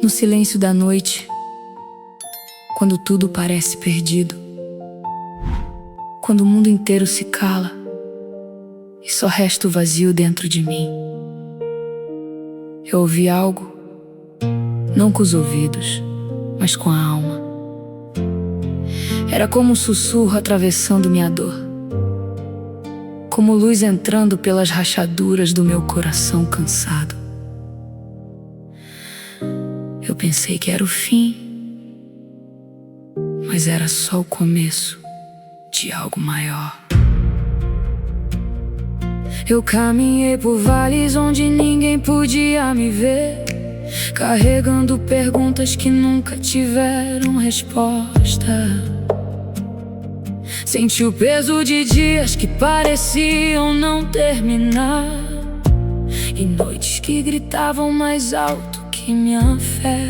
No silêncio da noite, quando tudo parece perdido, quando o mundo inteiro se cala e só resta o vazio dentro de mim, eu ouvi algo, não com os ouvidos, mas com a alma. Era como um sussurro atravessando minha dor, como luz entrando pelas rachaduras do meu coração cansado. Eu pensei que era o fim, mas era só o começo de algo maior. Eu caminhei por vales onde ninguém podia me ver, carregando perguntas que nunca tiveram resposta. Senti o peso de dias que pareciam não terminar, e noites que gritavam mais alto que minha fé.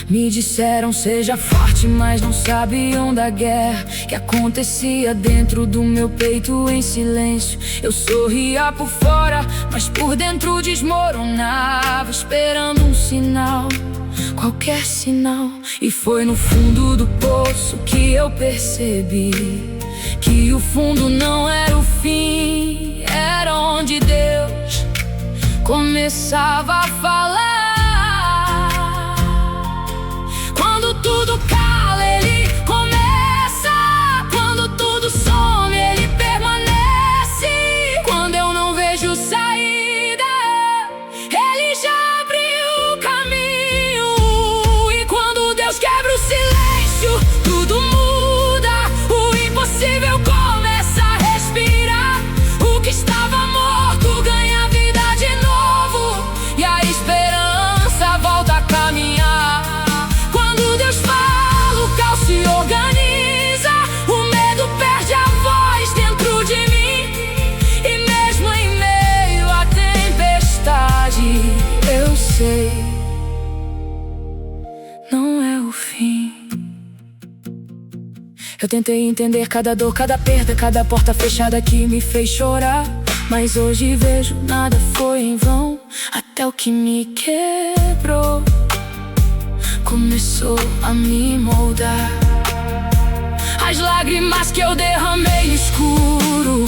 Me disseram seja forte, mas não sabiam da guerra que acontecia dentro do meu peito em silêncio. Eu sorria por fora, mas por dentro desmoronava, esperando um sinal, qualquer sinal. E foi no fundo do poço que eu percebi que o fundo não era o fim, era onde Deus começava a falar. Quando tudo cala, Ele começa. Quando tudo some, Ele permanece. Quando eu não vejo saída, Ele já abriu o caminho. E quando Deus quebra o silêncio, tudo muda. O impossível começa a respirar. O que estava morto ganha vida de novo, e a esperança volta a caminhar. Quando Deus fala, o caos se organiza. O medo perde a voz dentro de mim, e mesmo em meio à tempestade, eu sei, não é o fim. Eu tentei entender cada dor, cada perda, cada porta fechada que me fez chorar, mas hoje vejo nada foi em vão. Até o que me quebrou começou a me moldar. As lágrimas que eu derramei no escuro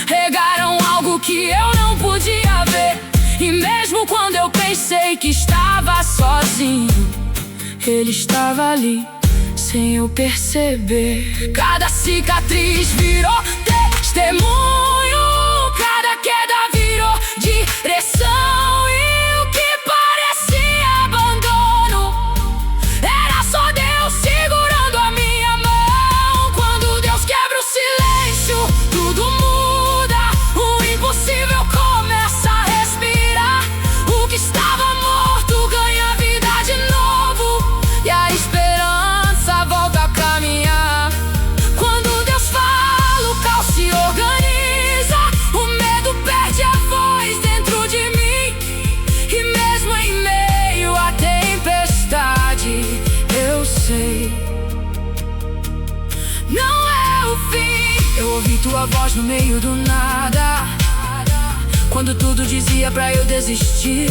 regaram algo que eu não podia ver. E mesmo quando eu pensei que estava sozinho, Ele estava ali, sem eu perceber. Cada cicatriz virou testemunho, cada queda virou direção. E o que parecia abandono era só Deus segurando a minha mão. Quando Deus quebra o silêncio, tudo muda. O impossível começa a respirar. O que estava morto ganha vida de novo, e a esperança volta a caminhar. Quando Deus fala, o caos se organiza. O medo perde a voz dentro de mim, e mesmo em meio à tempestade, eu sei, não é o fim. Eu ouvi tua voz no meio do nada, quando tudo dizia pra eu desistir.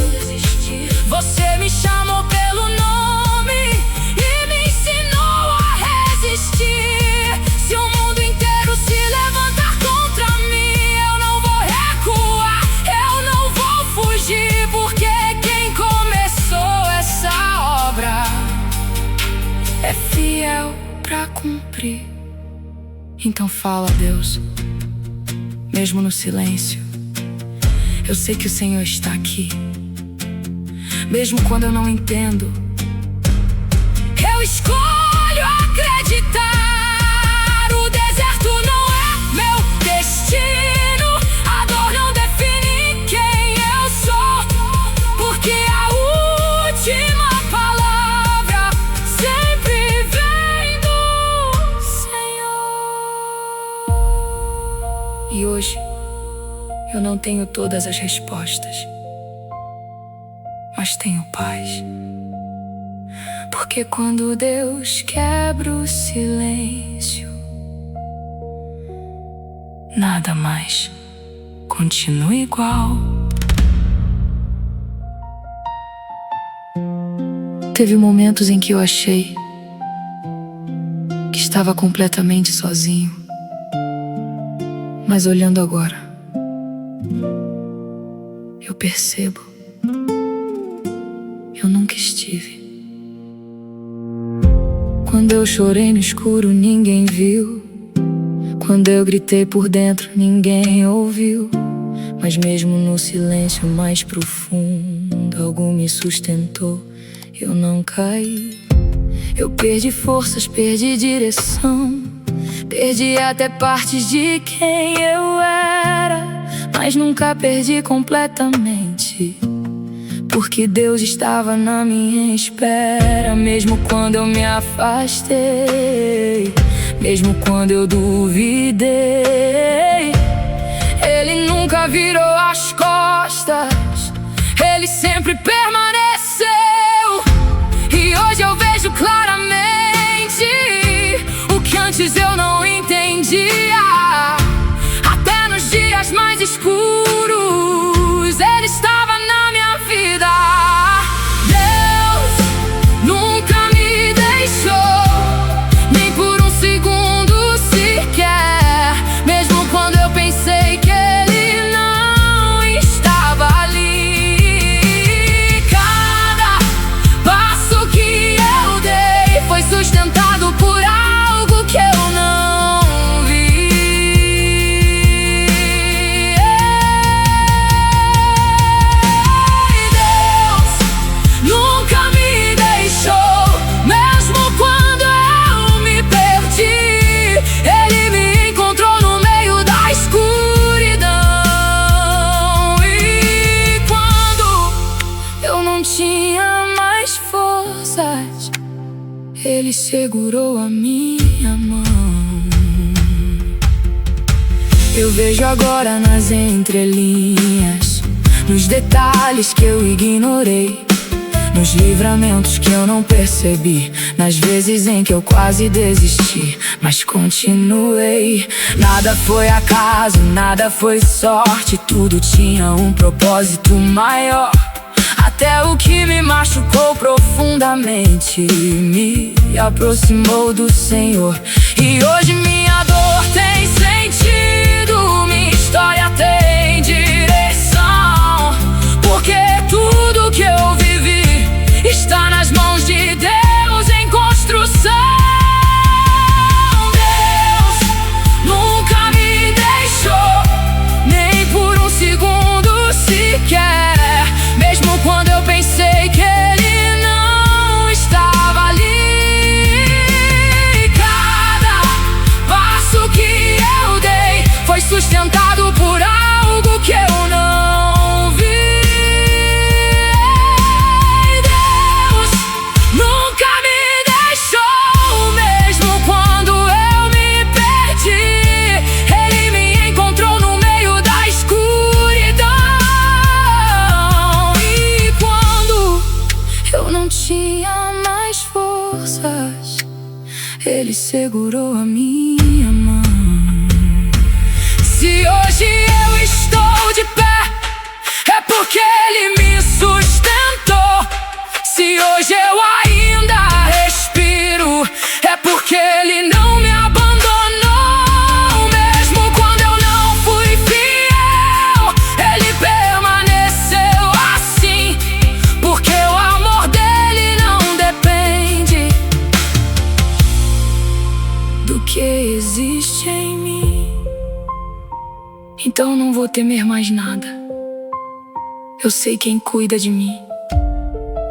Você me chamou pelo nome e me ensinou a resistir. Se o mundo inteiro se levantar contra mim, eu não vou recuar, eu não vou fugir, porque quem começou essa obra é fiel pra cumprir. Então fala, Deus, mesmo no silêncio. Eu sei que o Senhor está aqui, mesmo quando eu não entendo. Eu escolho acreditar. O deserto não é meu destino, a dor não define quem eu sou, porque a última palavra sempre vem do Senhor. E hoje eu não tenho todas as respostas, mas tenho paz. Porque quando Deus quebra o silêncio, nada mais continua igual. Teve momentos em que eu achei que estava completamente sozinho. Mas olhando agora, eu percebo, eu nunca estive. Quando eu chorei no escuro, ninguém viu. Quando eu gritei por dentro, ninguém ouviu. Mas mesmo no silêncio mais profundo, algo me sustentou, eu não caí. Eu perdi forças, perdi direção, perdi até partes de quem eu era, mas nunca perdi completamente, porque Deus estava na minha espera. Mesmo quando eu me afastei, mesmo quando eu duvidei, Ele nunca virou as costas, Ele sempre permaneceu. E hoje eu vejo claramente o que antes eu não entendia. Até nos dias mais escuros, Ele estava na minha vida. Deus nunca me deixou, nem por um segundo sequer. Mesmo quando eu pensei que Ele não estava ali, cada passo que eu dei foi sustentado por algo que eu não vi. Deus nunca me deixou, mesmo quando eu me perdi. Ele me encontrou no meio da escuridão. E quando eu não tinha mais forças, Ele segurou a minha mão. Eu vejo agora nas entrelinhas, nos detalhes que eu ignorei, nos livramentos que eu não percebi, nas vezes em que eu quase desisti, mas continuei. Nada foi acaso, nada foi sorte, tudo tinha um propósito maior. Até o que me machucou profundamente me aproximou do Senhor. E hoje minha dor tem sentido, minha história tem direção, porque tudo que eu vivi está nas mãos de Deus em construção. Deus nunca me deixou, nem por um segundo sequer. Mesmo quando eu pensei que Ele não estava ali, cada passo que eu dei foi sustentado por algo que eu não vi. Deus nunca me deixou, mesmo quando eu me perdi. Ele me encontrou no meio da escuridão. E quando eu não tinha mais forças, Ele segurou a minha mão. Se hoje eu estou de pé, é porque Ele me sustentou. Se hoje eu ainda respiro, é porque Ele não me abandonou. Mesmo quando eu não fui fiel, Ele permaneceu assim, porque o amor dele não depende do que existe em mim. Então não vou temer mais nada, eu sei quem cuida de mim.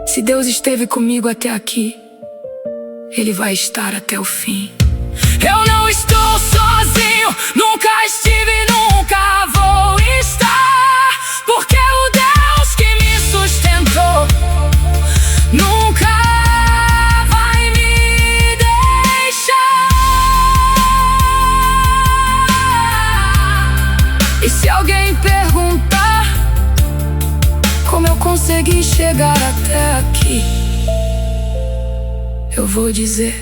Se Deus esteve comigo até aqui, Ele vai estar até o fim. Eu não estou sozinho, nunca estive, nunca vou estar, porque o Deus que me sustentou nunca vai me deixar. E se alguém perguntar como eu consegui chegar até aqui, eu vou dizer: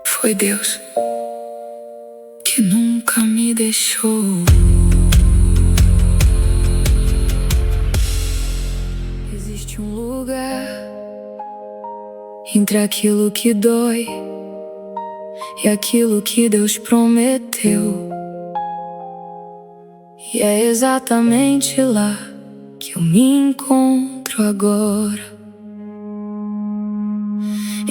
foi Deus que nunca me deixou. Existe um lugar entre aquilo que dói e aquilo que Deus prometeu. E é exatamente lá que eu me encontro agora.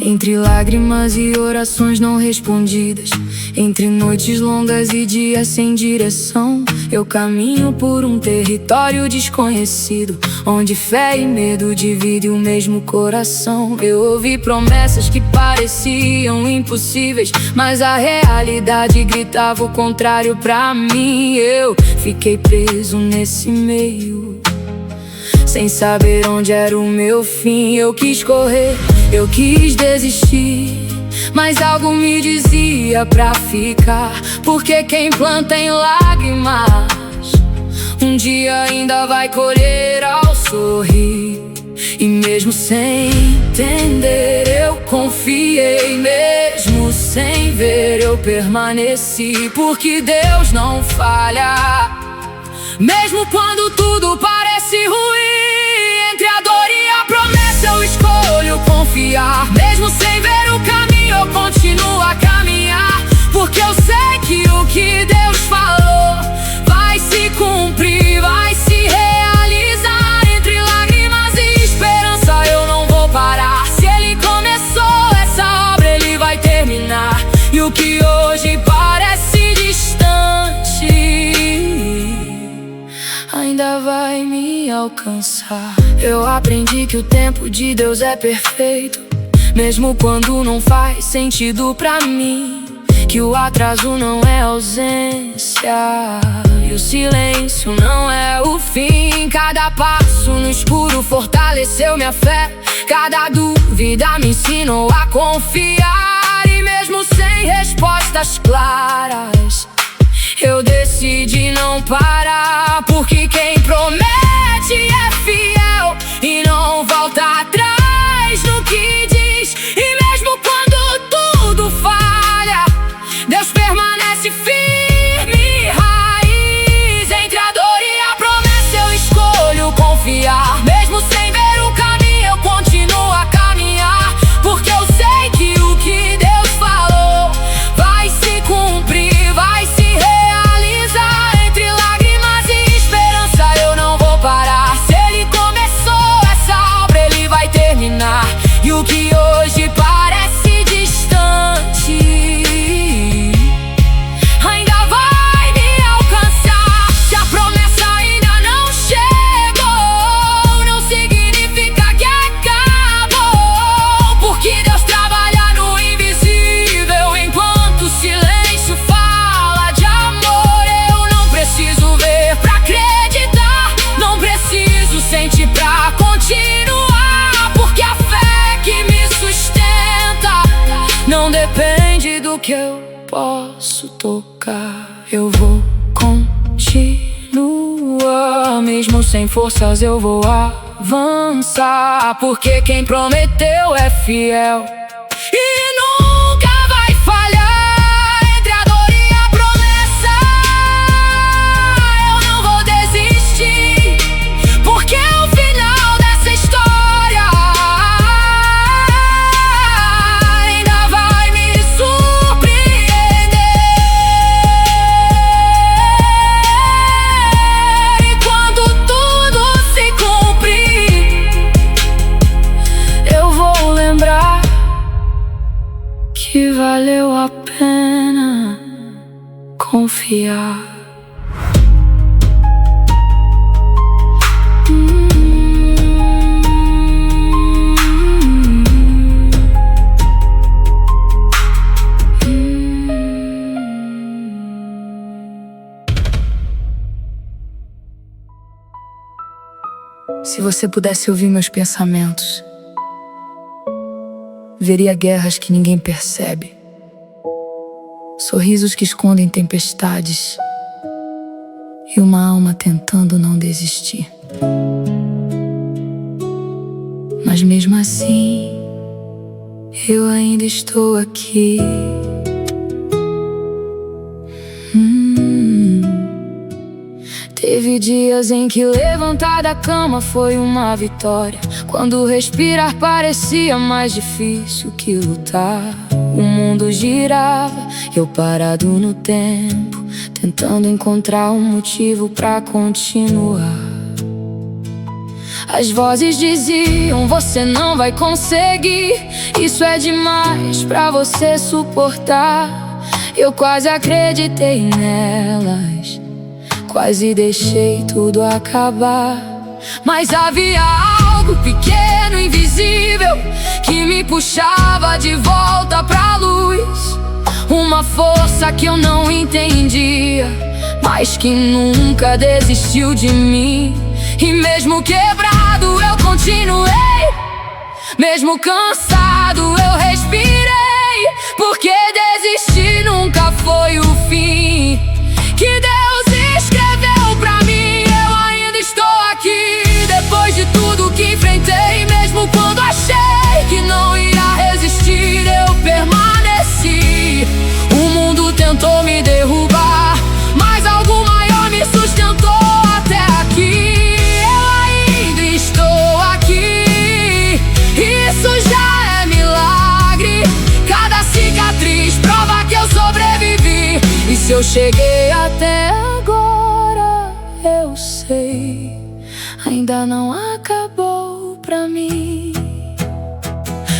Entre lágrimas e orações não respondidas, entre noites longas e dias sem direção, eu caminho por um território desconhecido, onde fé e medo dividem o mesmo coração. Eu ouvi promessas que pareciam impossíveis, mas a realidade gritava o contrário pra mim. Eu fiquei preso nesse meio, sem saber onde era o meu fim. Eu quis correr, eu quis desistir, mas algo me dizia pra ficar, porque quem planta em lágrimas um dia ainda vai colher ao sorrir. E mesmo sem entender eu confiei, mesmo sem ver eu permaneci, porque Deus não falha, mesmo quando tudo parece ruim. Entre a dor e a promessa eu escolho confiar, mesmo sem ver o caminho eu continuo a caminhar, porque eu sei que o que Deus falou vai se cumprir, vai se realizar. Entre lágrimas e esperança eu não vou parar. Se Ele começou essa obra, Ele vai terminar. E o que hoje parece distante ainda vai me alcançar. Eu aprendi que o tempo de Deus é perfeito, mesmo quando não faz sentido pra mim, que o atraso não é ausência e o silêncio não é o fim. Cada passo no escuro fortaleceu minha fé, cada dúvida me ensinou a confiar. E mesmo sem respostas claras, eu decidi não parar, porque quem promete é fiel e não volta atrás no que diz. E mesmo quando tudo falha, Deus permanece firme e raiz. Entre a dor e a promessa eu escolho confiar, mesmo sem ver o caminho eu continuo a caminhar, porque eu sei que o que Deus falou vai se cumprir, vai se realizar. Entre lágrimas e esperança eu não vou parar. Se Ele começou essa obra, Ele vai terminar. E o que hoje parece distante ainda vai me alcançar. Se a promessa ainda não chegou, não significa que acabou, porque Deus trabalha no invisível enquanto o silêncio fala de amor. Eu não preciso ver pra acreditar, não preciso sentir pra continuar, porque a fé que me sustenta não depende do que eu posso tocar. Eu vou continuar, mesmo sem forças eu vou avançar, porque quem prometeu é fiel e nunca vai falhar. Entre a dor e a promessa eu não vou desistir, porque o final dessa história ainda vai me surpreender. E quando tudo se cumprir, eu vou lembrar que valeu a pena confiar. Se você pudesse ouvir meus pensamentos, veria guerras que ninguém percebe, sorrisos que escondem tempestades e uma alma tentando não desistir. Mas mesmo assim, eu ainda estou aqui. Teve Teve dias em que levantar da cama foi uma vitória, quando respirar parecia mais difícil que lutar. O mundo girava, eu parado no tempo, tentando encontrar um motivo pra continuar. As vozes diziam: você não vai conseguir, isso é demais pra você suportar. Eu quase acreditei nelas, quase deixei tudo acabar. Mas havia algo pequeno, invisível, que me puxava de volta pra luz. Uma força que eu não entendia, mas que nunca desistiu de mim. E mesmo quebrado eu continuei, mesmo cansado eu respirei, porque desistir nunca foi o fim que Deus escreveu pra mim. Eu ainda estou aqui, depois de tudo que enfrentei. Mesmo quando achei que não ia resistir, eu permaneci. O mundo tentou me derrubar, mas algo maior me sustentou até aqui. Eu ainda estou aqui, isso já é milagre. Cada cicatriz prova que eu sobrevivi. E se eu cheguei até agora, eu sei, ainda não acabou pra mim.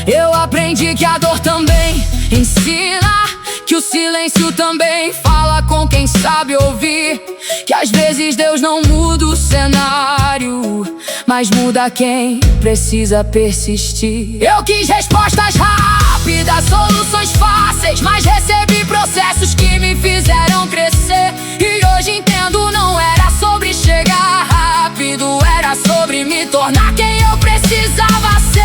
Eu aprendi que a dor também ensina, que o silêncio também fala com quem sabe ouvir. Que às vezes Deus não muda o cenário, mas muda quem precisa persistir. Eu quis respostas rápidas, soluções fáceis, mas recebi processos que me fizeram crescer. E hoje entendo, não era sobre chegar rápido, era sobre me tornar quem eu precisava ser.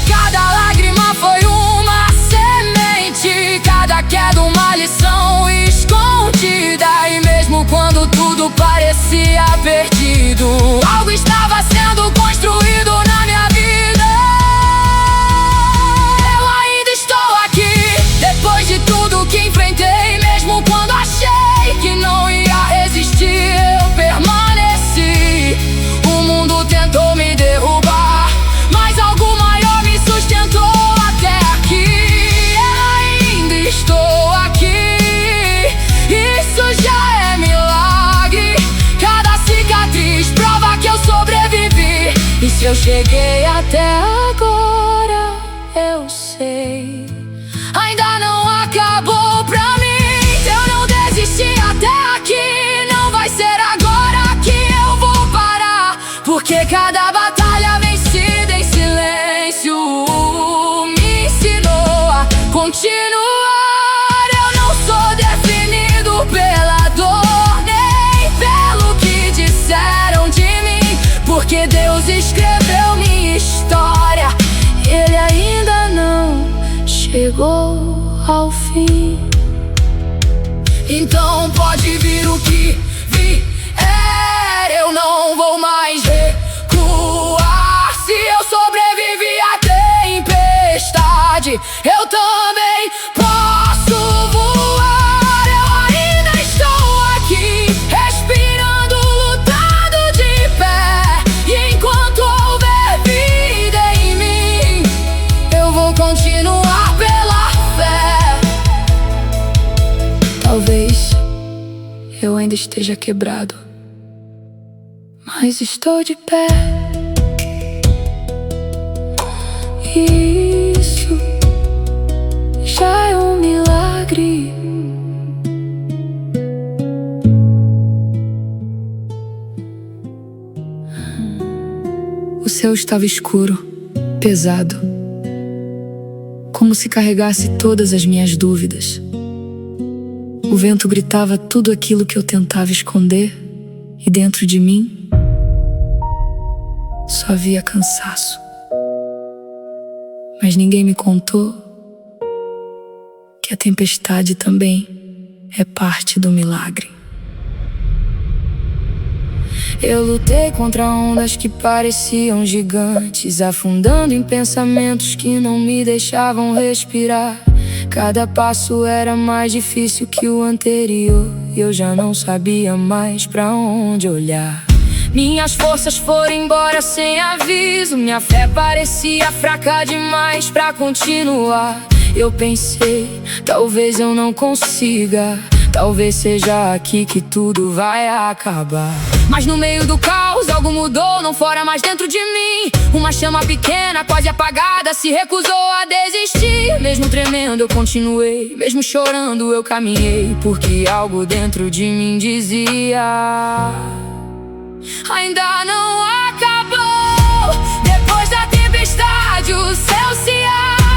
Cada lágrima foi uma semente, cada queda uma lição escondida. E mesmo quando tudo parecia perdido, algo estava sendo construído na minha vida. Eu ainda estou aqui, depois de tudo que enfrentei. Mesmo quando achei que não ia resistir, eu permaneci. O mundo tentou me derrubar, mas algo maior me sustentou até aqui. Eu ainda estou aqui, isso já é milagre. Cada cicatriz prova que eu sobrevivi. E se eu cheguei até agora, eu sei, ainda não acabou pra mim. Eu não desisti até aqui, não vai ser agora que eu vou parar. Porque cada batalha vencida em silêncio me ensinou a continuar. Eu não sou definido pela dor, nem pelo que disseram de mim, porque Deus escreveu minha história, Ele ainda não chegou ao fim. Então pode vir o que vier, eu não vou mais recuar. Se eu sobrevivi à tempestade, eu também posso voar. Eu ainda estou aqui, respirando, lutando de pé. E enquanto houver vida em mim, eu vou continuar pela fé. Talvez eu ainda esteja quebrado, mas estou de pé. Isso já é um milagre. O céu estava escuro, pesado, como se carregasse todas as minhas dúvidas. O vento gritava tudo aquilo que eu tentava esconder, e dentro de mim só havia cansaço. Mas ninguém me contou que a tempestade também é parte do milagre. Eu lutei contra ondas que pareciam gigantes, afundando em pensamentos que não me deixavam respirar. Cada passo era mais difícil que o anterior, e eu já não sabia mais pra onde olhar. Minhas forças foram embora sem aviso, minha fé parecia fraca demais pra continuar. Eu pensei, talvez eu não consiga, talvez seja aqui que tudo vai acabar. Mas no meio do caos algo mudou, não fora mais dentro de mim. Uma chama pequena, quase apagada, se recusou a desistir. Mesmo tremendo eu continuei, mesmo chorando eu caminhei, porque algo dentro de mim dizia: ainda não acabou. Depois da tempestade o céu se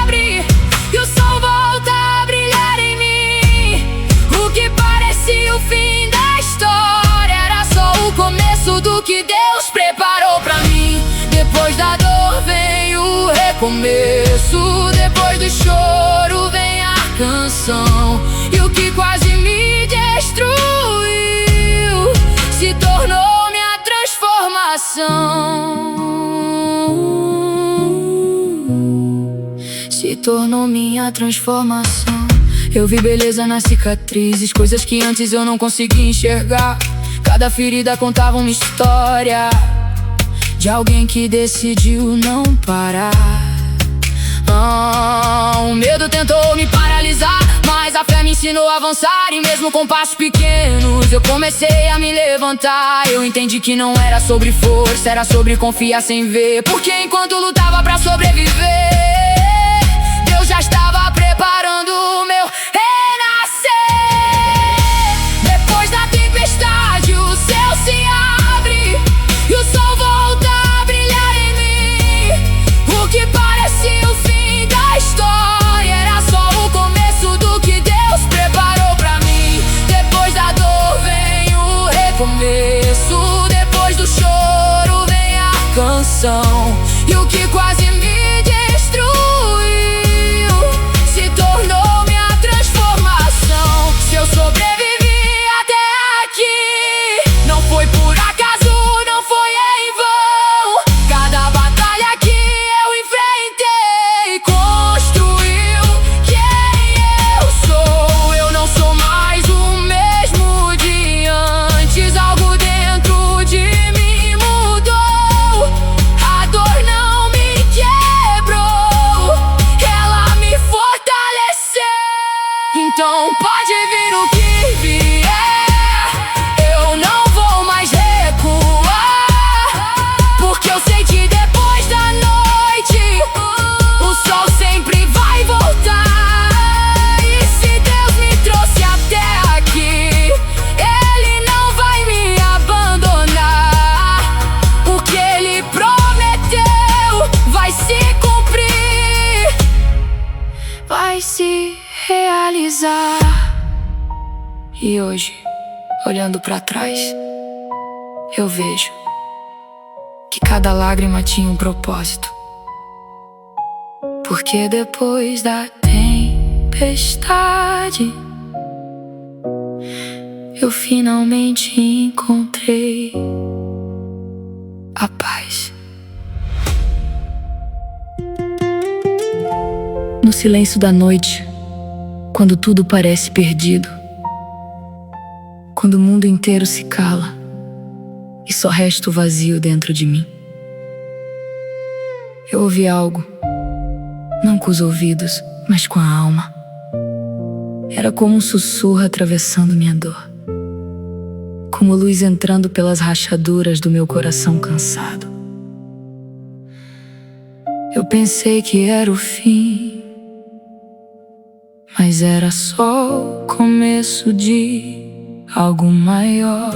abre e o sol volta a brilhar em mim. O que parecia o fim da história era só o começo do que Deus preparou pra mim. Depois da dor vem o recomeço, depois do choro vem a canção. E o que quase me destruiu se tornou minha transformação. Se tornou minha transformação. Eu vi beleza nas cicatrizes, coisas que antes eu não conseguia enxergar. Cada ferida contava uma história de alguém que decidiu não parar. O medo tentou me paralisar, mas a fé me ensinou a avançar. E mesmo com passos pequenos eu comecei a me levantar. Eu entendi que não era sobre força, era sobre confiar sem ver. Porque enquanto lutava pra sobreviver, Deus já estava preparando o meu renascer. Depois da tempestade o céu se abre e o sol volta a brilhar em mim. O que parecia o fim da história era só o começo do que Deus preparou pra mim. Depois da dor vem o recomeço, depois do choro vem a canção. E o que quase me destruiu se tornou minha transformação. Se eu sobrevivi até aqui, não foi por acaso, não foi em vão. Cada batalha que eu enfrentei construiu quem eu sou. Eu não sou mais o mesmo de antes, algo dentro de mim mudou. A dor não me quebrou, ela me fortaleceu. Então pode vir o que vier, eu não vou mais recuar. Porque eu sei que depois da noite o sol sempre vai voltar. E se Deus me trouxe até aqui, Ele não vai me abandonar. O que Ele prometeu vai se cumprir, vai se realizar. E hoje, olhando pra trás, eu vejo que cada lágrima tinha um propósito. Porque depois da tempestade eu finalmente encontrei a paz. No silêncio da noite, quando tudo parece perdido, quando o mundo inteiro se cala e só resta o vazio dentro de mim, eu ouvi algo, não com os ouvidos, mas com a alma. Era como um sussurro atravessando minha dor, como luz entrando pelas rachaduras do meu coração cansado. Eu pensei que era o fim, mas era só o começo de algo maior.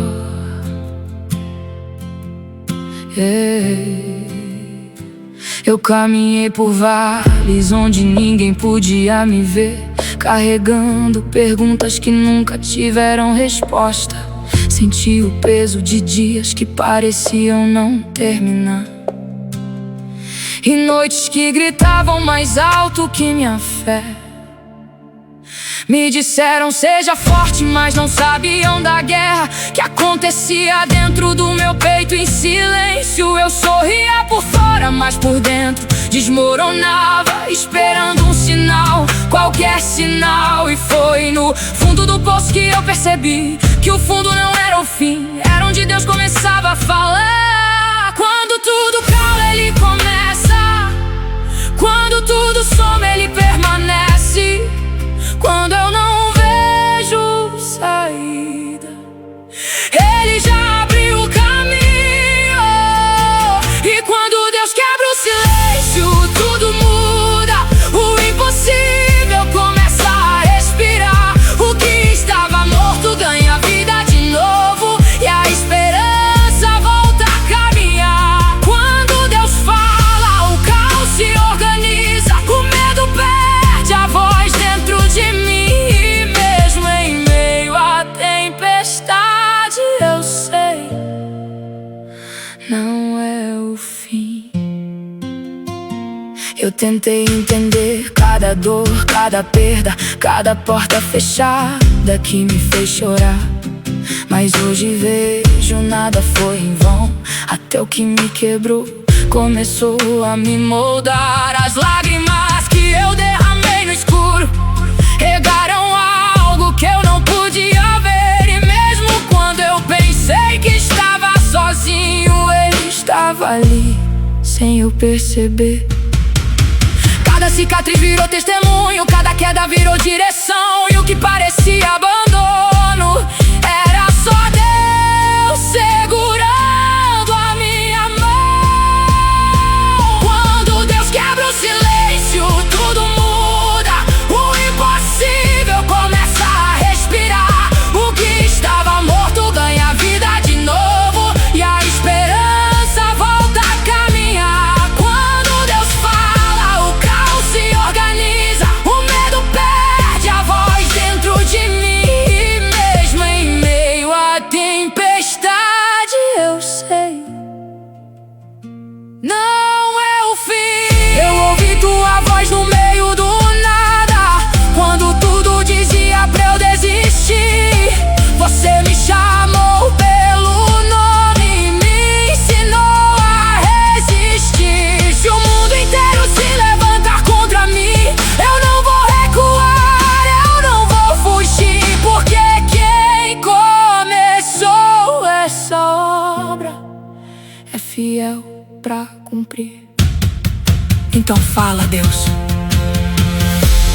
Eu caminhei por vales onde ninguém podia me ver, carregando perguntas que nunca tiveram resposta. Senti o peso de dias que pareciam não terminar, e noites que gritavam mais alto que minha fé. Me disseram seja forte, mas não sabiam da guerra que acontecia dentro dentro do meu peito em silêncio. Eu sorria por fora, mas por dentro desmoronava, esperando um sinal, qualquer sinal. E foi no fundo do poço que eu percebi que o fundo não era o fim, era onde Deus começava a falar. Quando tudo cala, Ele começa. Quando tudo some, Ele permanece. Quando eu não vejo saída, Ele já abriu o caminho. E quando Deus quebra o silêncio, tudo muda. O impossível começa a respirar. O que estava morto ganha vida de novo, e a esperança volta a caminhar. Quando Deus fala, o caos se organiza. O medo perde a voz dentro de mim. E mesmo em meio à tempestade, eu sei, não é o fim. Eu tentei entender cada dor, cada perda, cada porta fechada que me fez chorar. Mas hoje vejo, nada foi em vão. Até o que me quebrou começou a me moldar. As lágrimas que eu derramei no escuro regaram algo que eu não podia ver. E mesmo quando eu pensei que estava sozinho, Ele estava ali, sem eu perceber. Cada cicatriz virou testemunho, cada queda virou direção. E o que parecia abandono era só Deus segurando a minha mão. Quando Deus quebra o silêncio, tudo muda. O impossível começa a respirar. O que estava morto ganha vida de novo, e a esperança volta a caminhar. Quando Deus fala, o caos se organiza. O medo perde a voz dentro de mim. E mesmo em meio à tempestade, eu sei, não é o fim. Eu ouvi tua voz no meio do nada, quando tudo dizia pra eu desistir. Você me chamou pelo nome e me ensinou a resistir. Se o mundo inteiro se levantar contra mim, eu não vou recuar, eu não vou fugir. Porque quem começou essa obra é fiel pra cumprir. Então fala, Deus.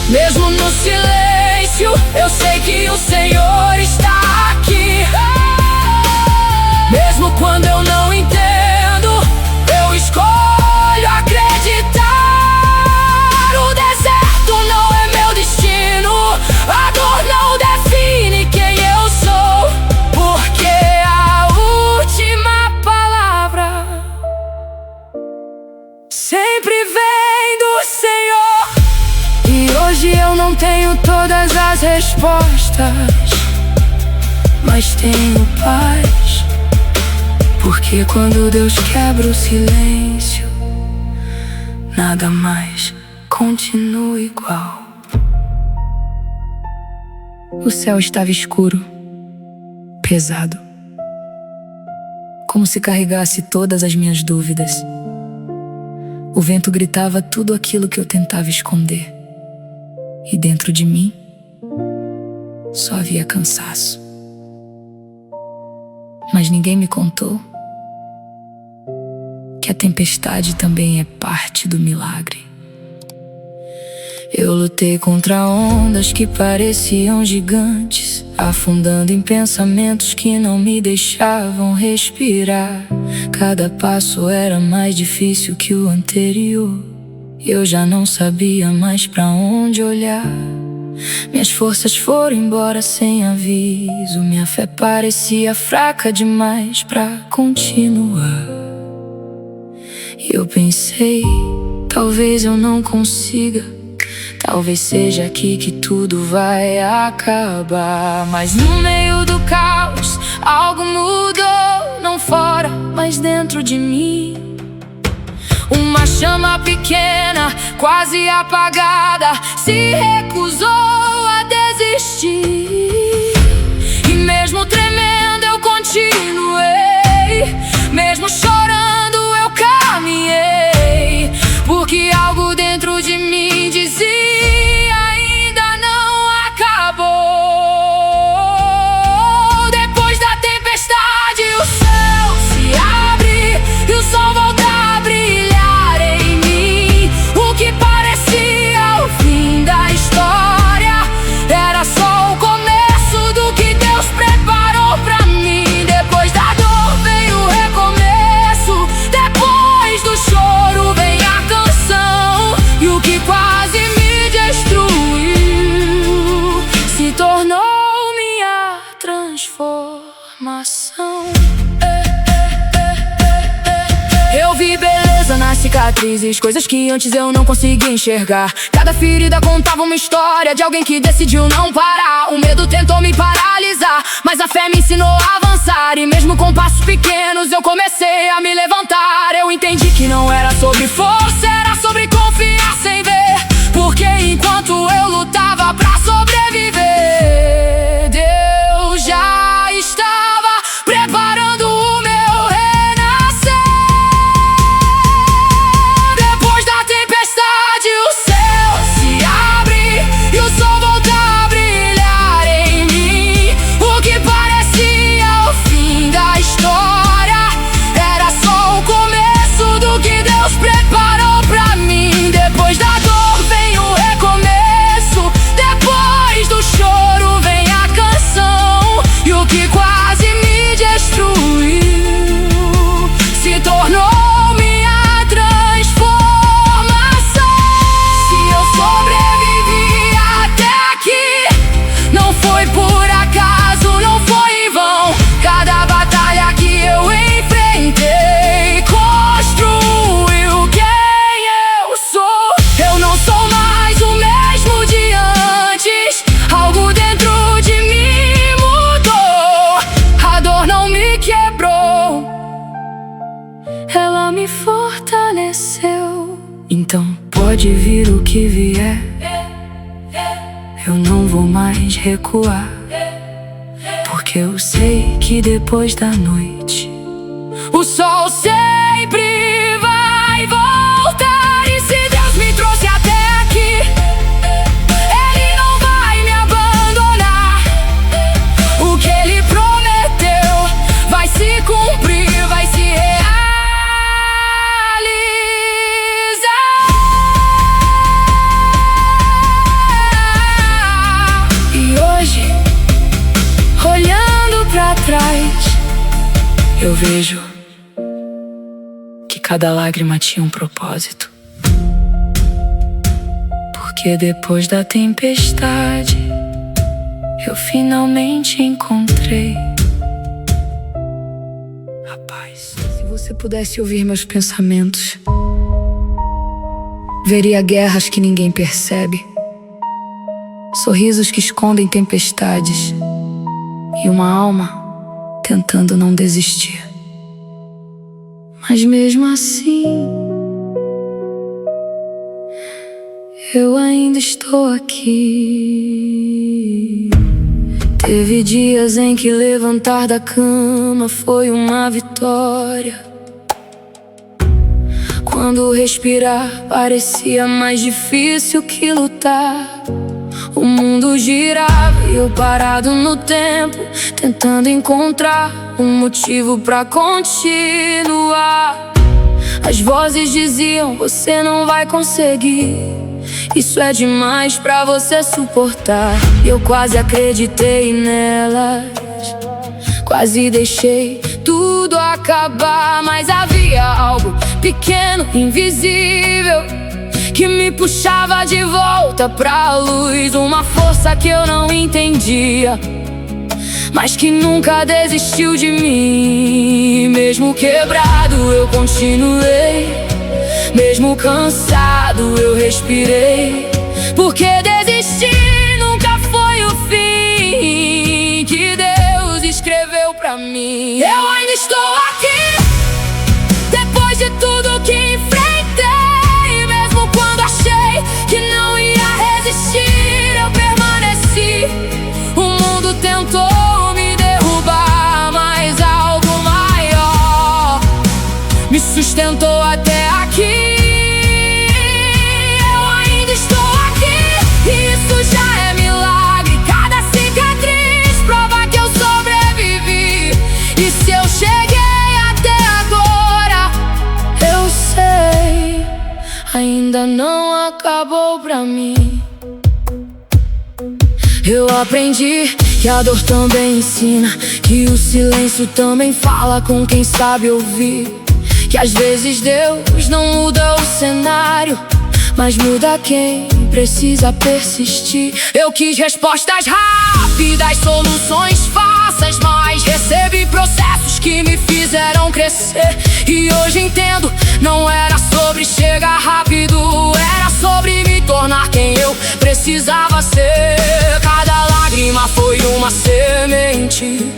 Mesmo no silêncio, eu sei que o Senhor está aqui. Mesmo quando eu não entendo, eu escolho acreditar. O deserto não é meu destino, a dor não define quem eu sou. Porque a última palavra sempre vem do Senhor. E hoje eu não tenho todas as respostas, mas tenho paz. Porque quando Deus quebra o silêncio, nada mais continua igual. O céu estava escuro, pesado, como se carregasse todas as minhas dúvidas. O vento gritava tudo aquilo que eu tentava esconder. E dentro de mim só havia cansaço. Mas ninguém me contou que a tempestade também é parte do milagre. Eu lutei contra ondas que pareciam gigantes, afundando em pensamentos que não me deixavam respirar. Cada passo era mais difícil que o anterior. Eu já não sabia mais pra onde olhar. Minhas forças foram embora sem aviso. Minha fé parecia fraca demais pra continuar. E eu pensei, talvez eu não consiga. Talvez seja aqui que tudo vai acabar. Mas no meio do caos, algo mudou. Não fora, mas dentro de mim. Uma chama pequena, quase apagada, se recusou a desistir. E mesmo tremendo eu continuei. nas cicatrizes, coisas que antes eu não conseguia enxergar. Cada ferida contava uma história de alguém que decidiu não parar. O medo tentou me paralisar, mas a fé me ensinou a avançar. E mesmo com passos pequenos eu comecei a me levantar. Eu entendi que não era sobre força, era sobre confiar sem ver. Porque enquanto eu lutava pra sobreviver, Deus já estava preparando o meu renascer. Depois da tempestade o céu se abre e o sol volta a brilhar em mim. O que parecia o fim da história era só o começo do que Deus preparou pra mim. Depois da dor vem o recomeço, depois do choro vem a canção. E o que quase me destruiu se tornou minha transformação. Se eu sobrevivi até aqui, não foi por acaso, não foi em vão. Cada batalha que eu enfrentei construiu quem eu sou. Eu não sou mais o mesmo de antes, algo dentro de mim mudou. A dor não me quebrou, ela me fortaleceu. Então pode vir o que vier, eu não vou mais recuar. Porque eu sei que depois da noite o sol sempre vai voltar. E se Deus me trouxe até aqui, Ele não vai me abandonar. O que Ele prometeu vai se cumprir, vai se realizar. E hoje, olhando pra trás, eu vejo que cada lágrima tinha um propósito. Porque depois da tempestade eu finalmente encontrei a paz. Se você pudesse ouvir meus pensamentos, veria guerras que ninguém percebe, sorrisos que escondem tempestades e uma alma tentando não desistir. Mas mesmo assim, eu ainda estou aqui. Teve dias em que levantar da cama foi uma vitória, quando respirar parecia mais difícil que lutar. O mundo girava e eu parado no tempo, tentando encontrar um motivo pra continuar. As vozes diziam: você não vai conseguir, isso é demais pra você suportar. Eu quase acreditei nelas, quase deixei tudo acabar. Mas havia algo pequeno, invisível, que me puxava de volta pra luz. Uma força que eu não entendia, mas que nunca desistiu de mim. Mesmo quebrado eu continuei, mesmo cansado eu respirei. Porque desistir nunca foi o fim que Deus escreveu pra mim. Eu ainda estou aqui, depois de tudo que enfrentei. Mesmo quando achei que não ia resistir, eu permaneci. O mundo tentou me derrubar, mas algo maior me sustentou até aqui. Eu ainda estou aqui, isso já é milagre. Cada cicatriz prova que eu sobrevivi. E se eu cheguei até agora, eu sei, ainda não acabou pra mim. Eu aprendi que a dor também ensina, que o silêncio também fala com quem sabe ouvir. Que às vezes Deus não muda o cenário, mas muda quem precisa persistir. Eu quis respostas rápidas, soluções fáceis, mas recebi processos que me fizeram crescer. acontecer. E hoje entendo, não era sobre chegar rápido, era sobre me tornar quem eu precisava ser. Cada lágrima foi uma semente,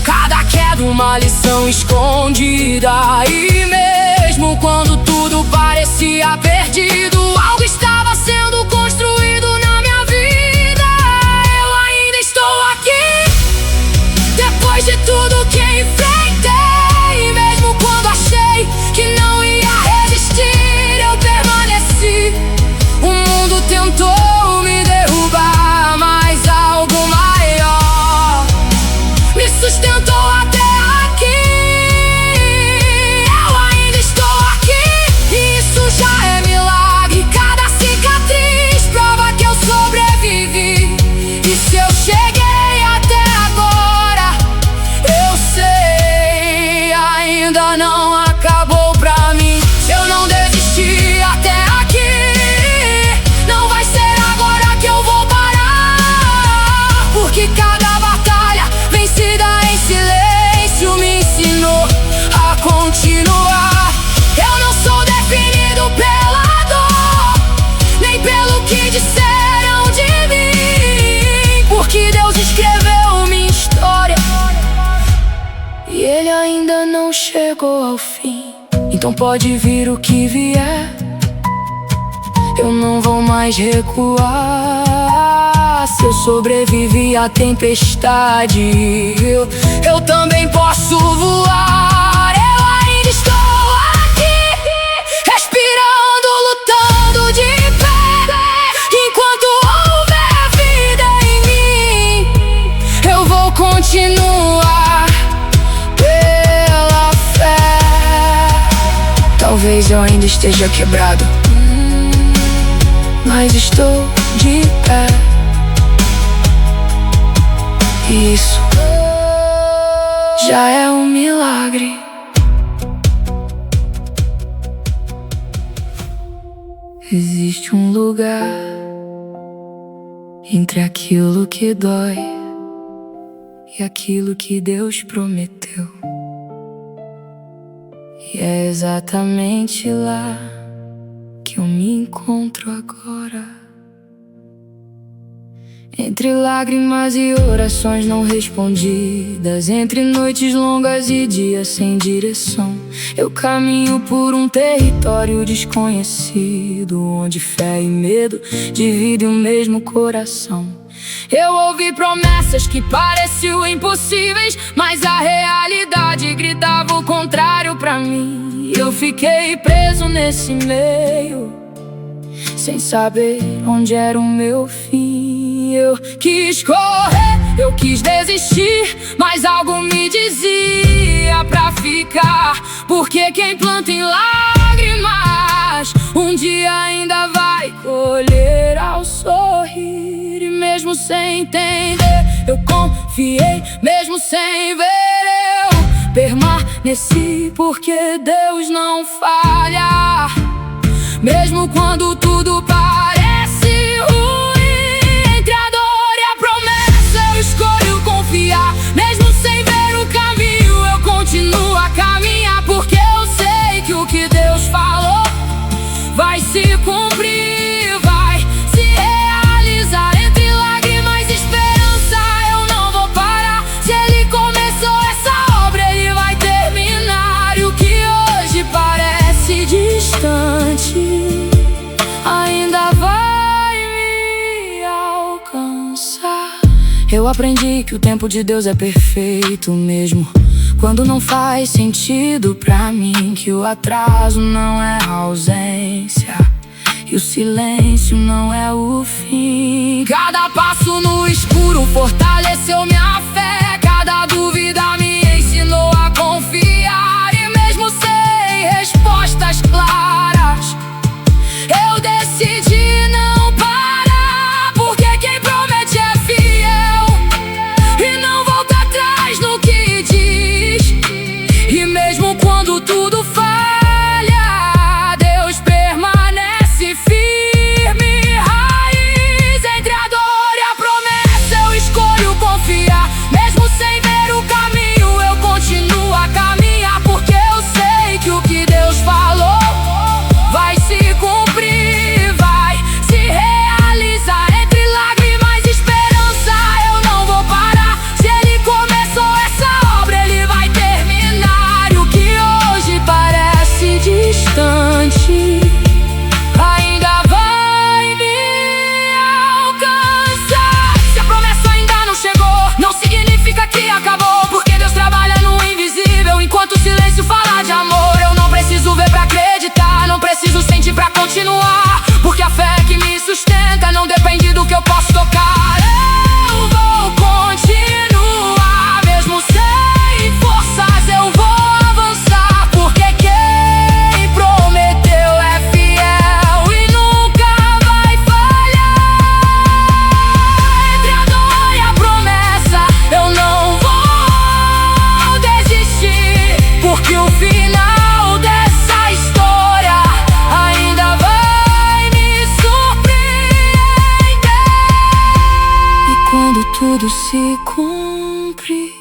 cada queda uma lição escondida. E mesmo quando tudo parecia perdido, algo estava sendo construído na minha vida. Eu ainda estou aqui, depois de tudo que enfrentei. Mesmo quando achei que não ia resistir, eu permaneci. O mundo tentou me derrubar, mas algo maior me sustentou até aqui. Eu ainda estou aqui, e isso já é milagre. Cada cicatriz prova que eu sobrevivi. E se eu cheguei até agora, eu sei, ainda não acabou pra mim. Eu não desisti até aqui, não vai ser agora que eu vou parar. Porque cada batalha vencida em silêncio me ensinou a continuar. Eu não sou definido pela dor, nem pelo que disseram de mim, porque Deus escreveu minha história e Ele ainda não chegou ao fim. Então pode vir o que vier, eu não vou mais recuar. Se eu sobrevivi à tempestade, eu também posso voar. Eu ainda estou aqui, respirando, lutando de pé. Enquanto houver vida em mim, eu vou continuar pela fé. Talvez eu ainda esteja quebrado, mas estou de pé. E isso já é um milagre. Existe um lugar entre aquilo que dói e aquilo que Deus prometeu. E é exatamente lá que eu me encontro agora. Entre lágrimas e orações não respondidas, entre noites longas e dias sem direção, eu caminho por um território desconhecido, onde fé e medo dividem o mesmo coração. Eu ouvi promessas que pareciam impossíveis, mas a realidade gritava o contrário pra mim. Eu fiquei preso nesse meio, sem saber onde era o meu fim. Eu quis correr, eu quis desistir, mas algo me dizia pra ficar. Porque quem planta em lágrimas, um dia ainda vai colher ao sorrir. E mesmo sem entender, eu confiei, mesmo sem ver, eu permaneci. Porque Deus não falha, mesmo quando tudo parece ruim. Entre a dor e a promessa eu escolho confiar. Mesmo sem ver o caminho eu continuo a caminhar. Porque eu sei que o que Deus falou vai se cumprir, vai se realizar. Entre lágrimas e esperança eu não vou parar. Se Ele começou essa obra, Ele vai terminar. E o que hoje parece distante ainda vai me alcançar. Eu aprendi que o tempo de Deus é perfeito mesmo quando não faz sentido pra mim. Que o atraso não é a ausência e o silêncio não é o fim. Cada passo no escuro fortaleceu minha fé. Cada dúvida me ensinou a confiar. E mesmo sem respostas claras, eu decidi não parar. Porque quem promete é fiel e não volta atrás no que diz. E mesmo quando tudo falha, Deus permanece firme. Raiz entre a dor e a promessa eu escolho confiar. Mesmo sem ver o caminho eu continuo a caminhar. Porque eu se cumpre,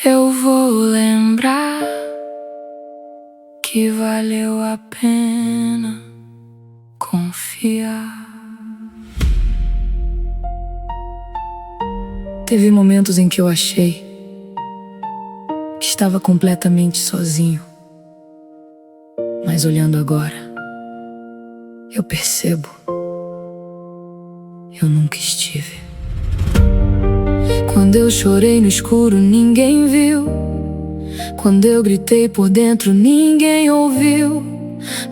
eu vou lembrar que valeu a pena confiar. Teve momentos em que eu achei que estava completamente sozinho, mas olhando agora, eu percebo, eu nunca estive. Quando eu chorei no escuro, ninguém viu. Quando eu gritei por dentro, ninguém ouviu.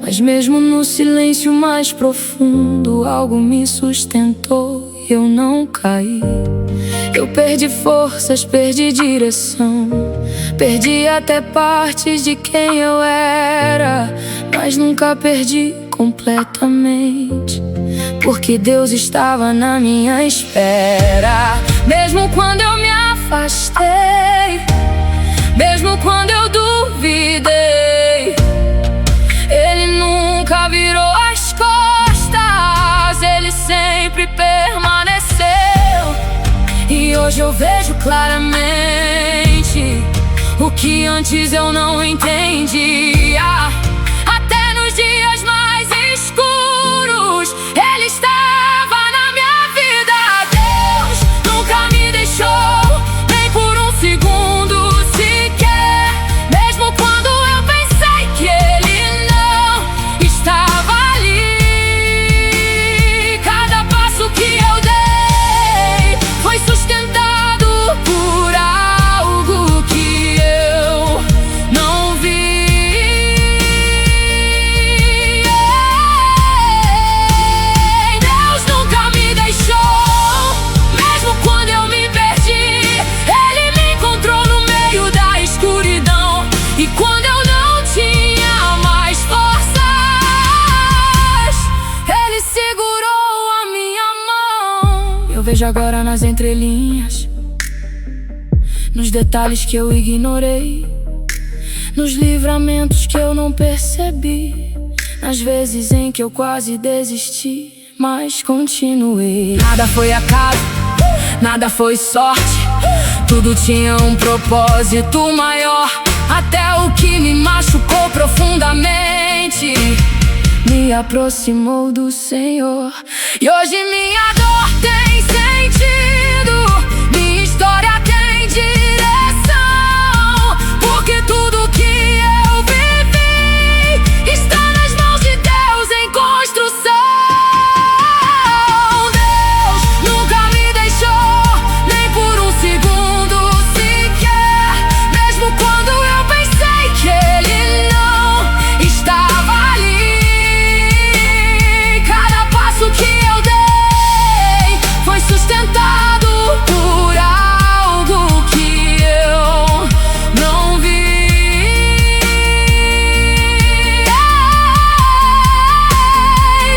Mas mesmo no silêncio mais profundo, algo me sustentou e eu não caí. Eu perdi forças, perdi direção, perdi até partes de quem eu era, mas nunca perdi completamente, porque Deus estava na minha espera. Mesmo quando eu me afastei, mesmo quando eu duvidei, Ele nunca virou as costas, Ele sempre permaneceu. E hoje eu vejo claramente o que antes eu não entendia. Até nos dias mais escuros, Ele estava na minha vida. Deus nunca me deixou, nem por um segundo sequer. Mesmo quando eu pensei que Ele não estava ali, cada passo que eu dei foi sustentado por algo que eu não vi. Deus nunca me deixou, mesmo quando eu me perdi. Ele me encontrou no meio da escuridão, e quando eu não tinha mais forças, Ele segurou a minha mão. Eu vejo agora nas entrelinhas, nos detalhes que eu ignorei, nos livramentos que eu não percebi, nas vezes em que eu quase desisti, mas continuei. Nada foi acaso, nada foi sorte, tudo tinha um propósito maior. Até o que me machucou profundamente me aproximou do Senhor. E hoje minha dor tem sentido, minha história tem direção, porque tudo que eu vivi está nas mãos de Deus em construção. Deus nunca me deixou, nem por um segundo sequer. Mesmo quando eu pensei que Ele não estava ali, cada passo que eu dei foi sustentado por algo que eu não vi.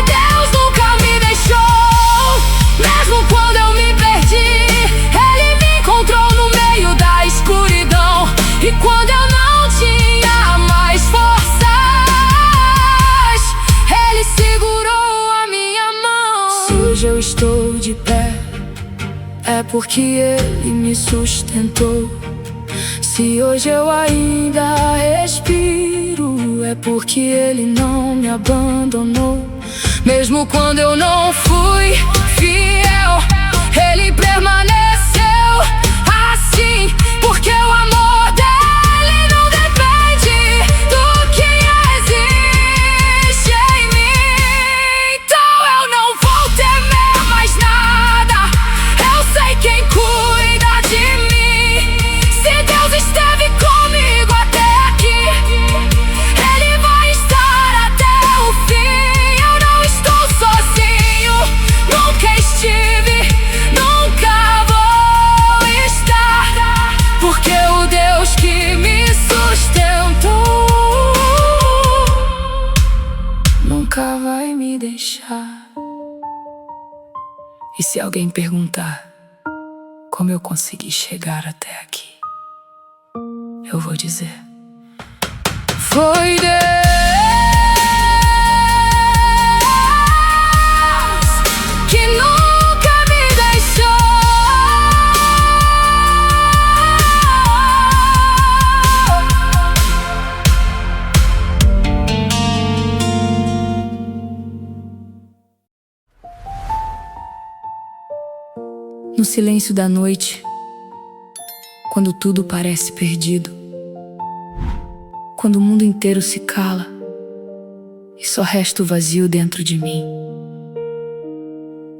Deus nunca me deixou, mesmo quando eu me perdi. Ele me encontrou no meio da escuridão, e quando eu não tinha mais forças, Ele segurou a minha mão. Se hoje eu estou de pé, é porque Ele me sustentou. Se hoje eu ainda respiro, é porque Ele não me abandonou. Mesmo quando eu não fui fiel, Ele permaneceu assim, porque o amor dele não depende do que existe em mim. Então eu não vou temer mais nada, eu sei quem cuida de mim. Se Deus esteve comigo até aqui, Ele vai estar até o fim. Eu não estou sozinho, nunca estive, nunca vou estar, porque o Deus que me sustentou nunca vai me deixar. E se alguém perguntar como eu consegui chegar até aqui, eu vou dizer: foi Deus que nunca me deixou. No silêncio da noite, quando tudo parece perdido, quando o mundo inteiro se cala e só resta o vazio dentro de mim,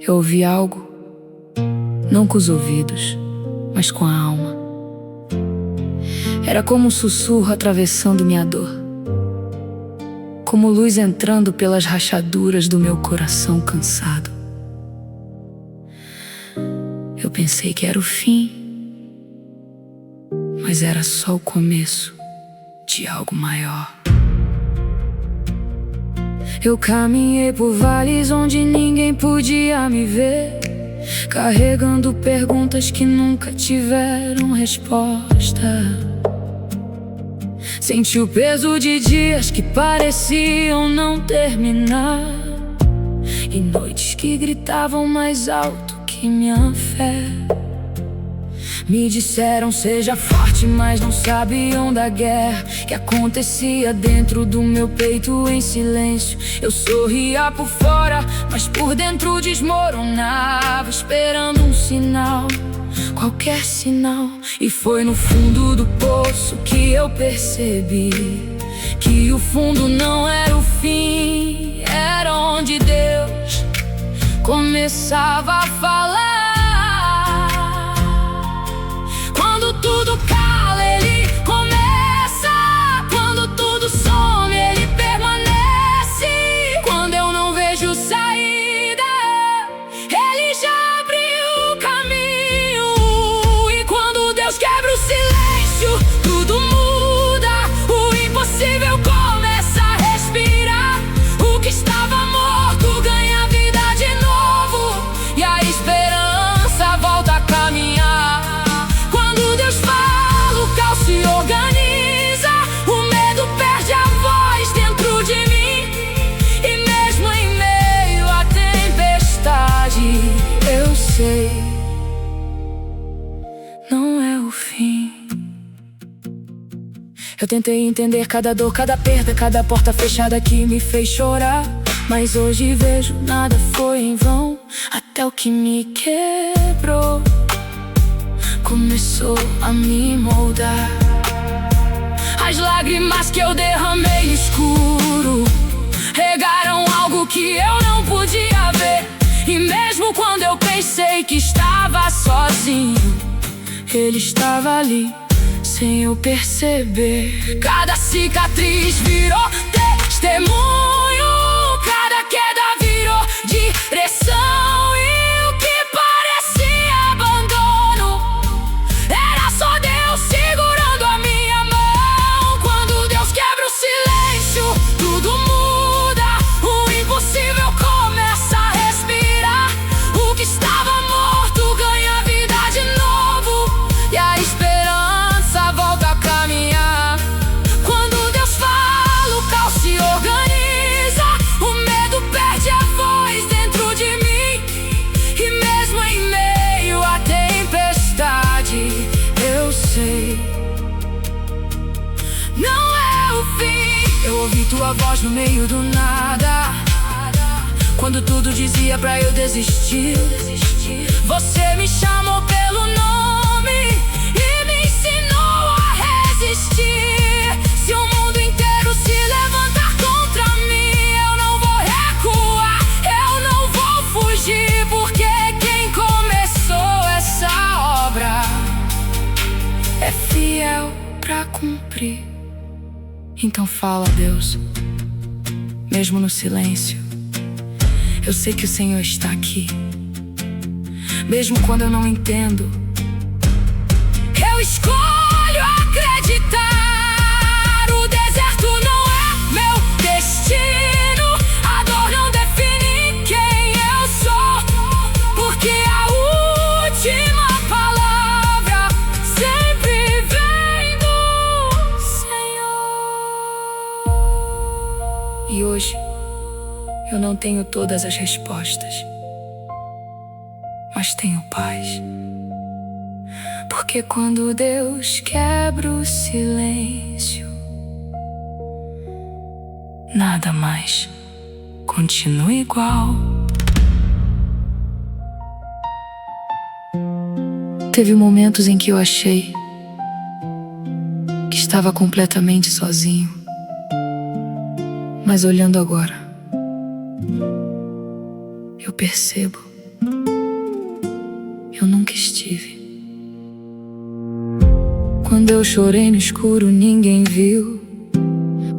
eu ouvi algo, não com os ouvidos, mas com a alma. Era como um sussurro atravessando minha dor, como luz entrando pelas rachaduras do meu coração cansado. Eu pensei que era o fim, mas era só o começo de algo maior. Eu caminhei por vales onde ninguém podia me ver, carregando perguntas que nunca tiveram resposta. Senti o peso de dias que pareciam não terminar, e noites que gritavam mais alto que minha fé. Me disseram seja forte, mas não sabiam da guerra que acontecia dentro do meu peito em silêncio. Eu sorria por fora, mas por dentro desmoronava, esperando um sinal, qualquer sinal. E foi no fundo do poço que eu percebi que o fundo não era o fim, era onde Deus começava a falar. Quando tudo cala, Ele começa. Quando tudo some, Ele permanece. Quando eu não vejo saída, Ele já abriu o caminho. E quando Deus quebra o silêncio, tudo muda. O impossível começa a respirar. O que estava morto ganha vida de novo, e a esperança volta a caminhar. Quando Deus fala, o caos se organiza. O medo perde a voz dentro de mim, e mesmo em meio à tempestade, eu sei, não é o fim. Eu tentei entender cada dor, cada perda, cada porta fechada que me fez chorar, mas hoje vejo nada foi em vão. Até o que me quebrou começou a me moldar. As lágrimas que eu derramei no escuro regaram algo que eu não podia ver. E mesmo quando eu pensei que estava sozinho, Ele estava ali, sem eu perceber. Cada cicatriz virou testemunho, cada queda virou direção. E o que parecia abandono era só Deus segurando a minha mão. Quando Deus quebra o silêncio, tudo muda. O impossível começa a respirar. O que estava morto ganha vida de novo, e a esperança volta a caminhar. Quando Deus fala, o caos se organiza. O medo perde a voz dentro de mim, e mesmo em meio à tempestade, eu sei, não é o fim. Eu ouvi tua voz no meio do nada, quando tudo dizia pra eu desistir. Você me chamou pelo nome e me ensinou a resistir. Se o mundo inteiro se levantar contra mim, eu não vou recuar, eu não vou fugir, porque quem começou essa obra é fiel pra cumprir. Então fala, Deus, mesmo no silêncio, eu sei que o Senhor está aqui. Mesmo quando eu não entendo, eu escolho acreditar. O deserto não é meu destino, a dor não define quem eu sou, porque a última palavra sempre vem do Senhor. E hoje eu não tenho todas as respostas, mas tenho paz. Porque quando Deus quebra o silêncio, nada mais continua igual. Teve momentos em que eu achei que estava completamente sozinho. Mas olhando agora, eu percebo, eu nunca estive. Quando eu chorei no escuro, ninguém viu.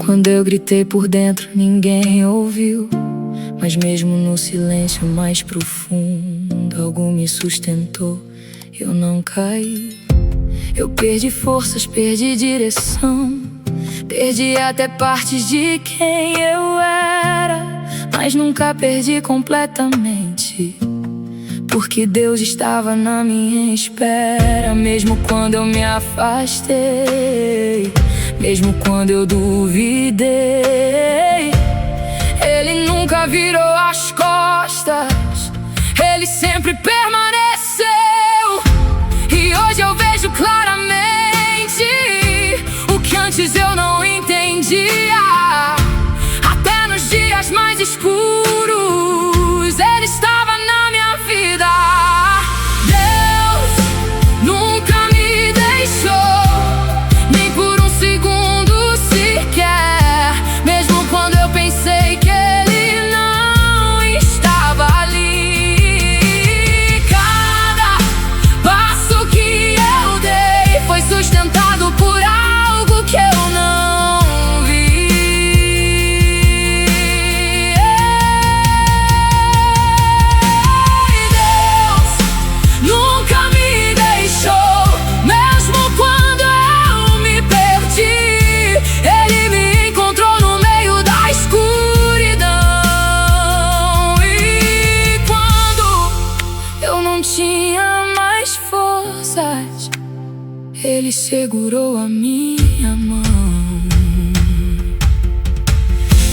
Quando eu gritei por dentro, ninguém ouviu. Mas mesmo no silêncio mais profundo, algo me sustentou, eu não caí. Eu perdi forças, perdi direção, perdi até partes de quem eu era, mas nunca perdi completamente, porque Deus estava na minha espera. Mesmo quando eu me afastei, mesmo quando eu duvidei, Ele nunca virou as costas, Ele sempre permaneceu. E hoje eu vejo claramente o que antes eu não entendia. Até nos dias mais escuros, Ele estava na minha vida. Deus nunca me deixou, nem por um segundo sequer. Mesmo quando eu pensei que Ele não estava ali, cada passo que eu dei foi sustentado por algo que eu não vi. Deus nunca me deixou, mesmo quando eu me perdi. Ele me encontrou no meio da escuridão. E quando eu não tinha mais forças, Ele segurou a minha mão.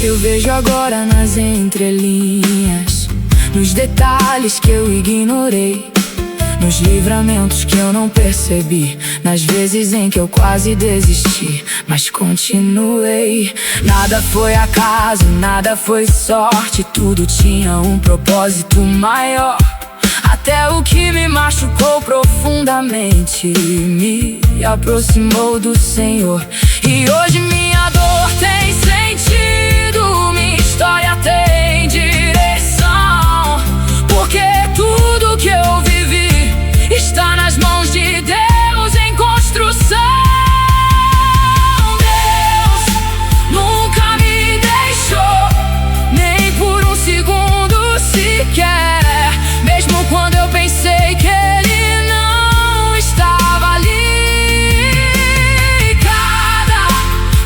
Eu vejo agora nas entrelinhas, nos detalhes que eu ignorei, nos livramentos que eu não percebi, nas vezes em que eu quase desisti, mas continuei. Nada foi acaso, nada foi sorte, tudo tinha um propósito maior. Até o que me machucou profundamente me aproximou do Senhor. E hoje minha dor tem sentido, minha história tem direção, porque tudo que eu vivi está nas mãos de Deus em construção. Deus nunca me deixou, nem por um segundo sequer. Mesmo quando eu pensei que Ele não estava ali, cada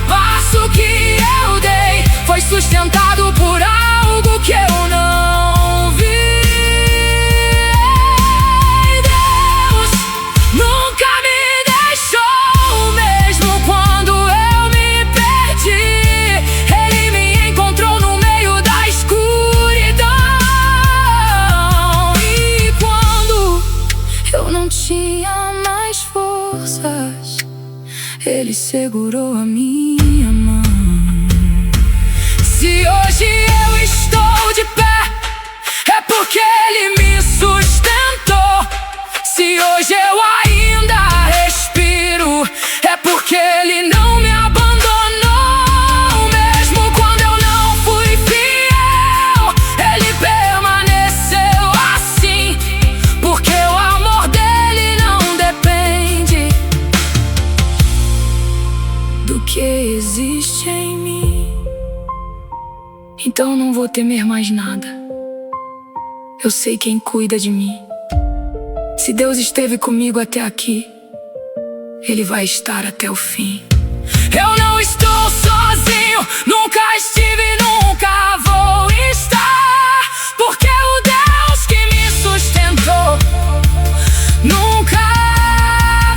passo que eu dei foi sustentado por algo que eu não vi. Deus nunca me deixou, mesmo quando eu me perdi. Ele me encontrou no meio da escuridão. E quando eu não tinha mais forças, Ele segurou a minha mão. Se hoje eu estou de pé, é porque Ele me sustentou. Se hoje eu ainda respiro, é porque Ele não me abandonou. Mesmo quando eu não fui fiel, Ele permaneceu assim, porque o amor dele não depende do que existe em mim. Então não vou temer mais nada, eu sei quem cuida de mim. Se Deus esteve comigo até aqui, Ele vai estar até o fim. Eu não estou sozinho, nunca estive, nunca vou estar, porque o Deus que me sustentou nunca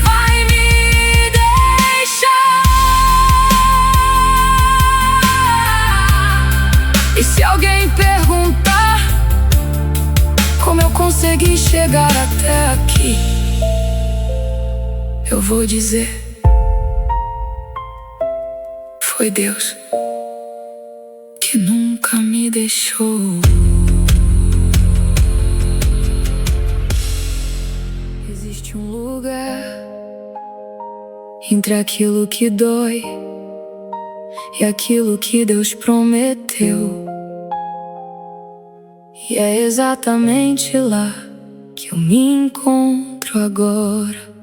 vai me deixar. E se alguém perguntar como eu consegui chegar até aqui, eu vou dizer: foi Deus que nunca me deixou. Existe um lugar lugar entre aquilo que dói e aquilo que Deus prometeu. E é exatamente lá que eu me encontro agora.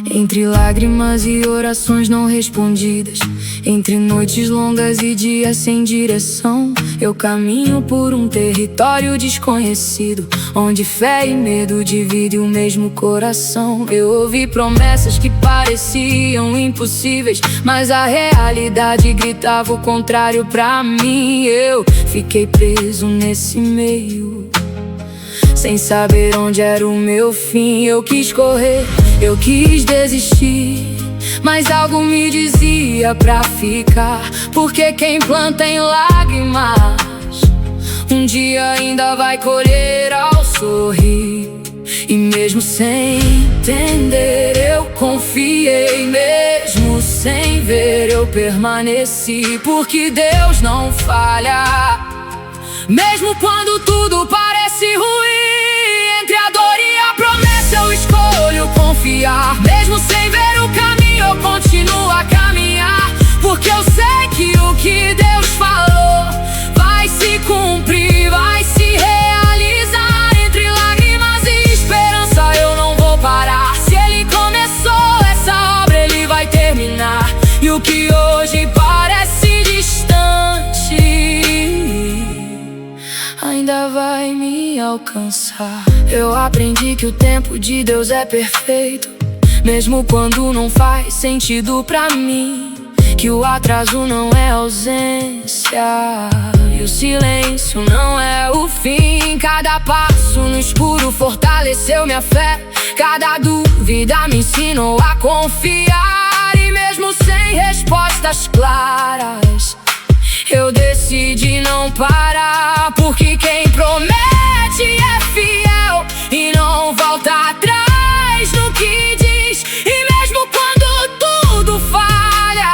Entre lágrimas e orações não respondidas, entre noites longas e dias sem direção, eu caminho por um território desconhecido, onde fé e medo dividem o mesmo coração. Eu ouvi promessas que pareciam impossíveis, mas a realidade gritava o contrário pra mim. Eu fiquei preso nesse meio, sem saber onde era o meu fim. Eu quis correr, eu quis desistir, mas algo me dizia pra ficar. Porque quem planta em lágrimas, um dia ainda vai colher ao sorrir. E mesmo sem entender, eu confiei. Mesmo sem ver, eu permaneci. Porque Deus não falha, mesmo quando tudo parece ruim. Entre a dor e a promessa eu escolho confiar. Mesmo sem ver o caminho eu continuo a caminhar. Porque eu sei que o que Deus falou vai se cumprir, vai se realizar. Entre lágrimas e esperança eu não vou parar. Se Ele começou essa obra, Ele vai terminar. E o que hoje parece distante ainda vai me alcançar. Eu aprendi que o tempo de Deus é perfeito, mesmo quando não faz sentido pra mim. Que o atraso não é ausência e o silêncio não é o fim. Cada passo no escuro fortaleceu minha fé, cada dúvida me ensinou a confiar. E mesmo sem respostas claras, eu decidi não parar. Porque quem promete é fiel e não volta atrás no que diz. E mesmo quando tudo falha,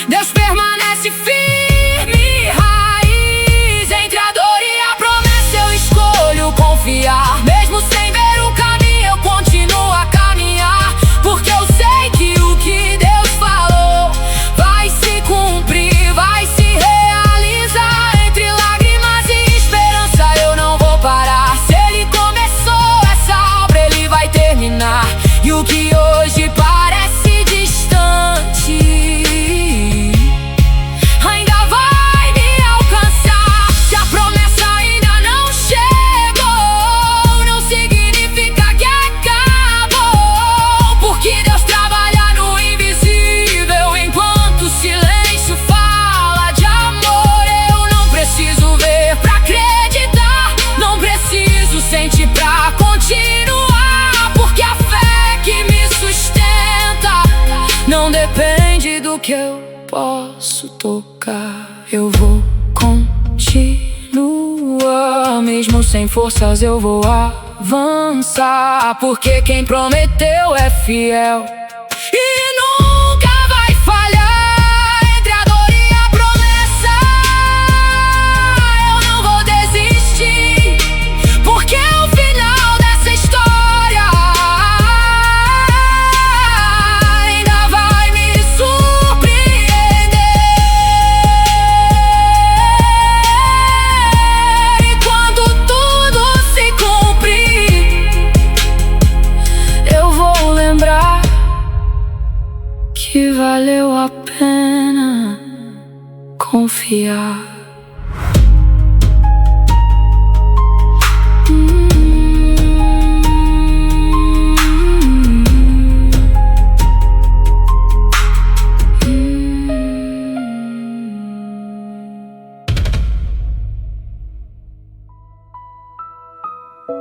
Deus permanece firme e raiz. Entre a dor e a promessa eu escolho confiar. Mesmo sem ver o caminho eu continuo a caminhar. Porque eu sei que o que Deus falou vai se cumprir, vai se realizar. Entre lágrimas e esperança eu não vou parar. Se Ele começou essa obra, Ele vai terminar. E o que hoje parece distante ainda vai me alcançar. Se a promessa ainda não chegou, não significa que acabou. Porque Deus trabalha no invisível, enquanto o silêncio fala de amor. Eu não preciso ver pra acreditar, não preciso sentir pra continuar. Porque a fé que me sustenta não depende do que eu posso tocar. Eu vou continuar, mesmo sem forças eu vou avançar. Porque quem prometeu é fiel e nunca vai falhar. Entre a dor e a promessa eu não vou desistir. Porque o final dessa história ainda vai me surpreender. E quando tudo se cumprir, eu vou lembrar que valeu a pena confiar.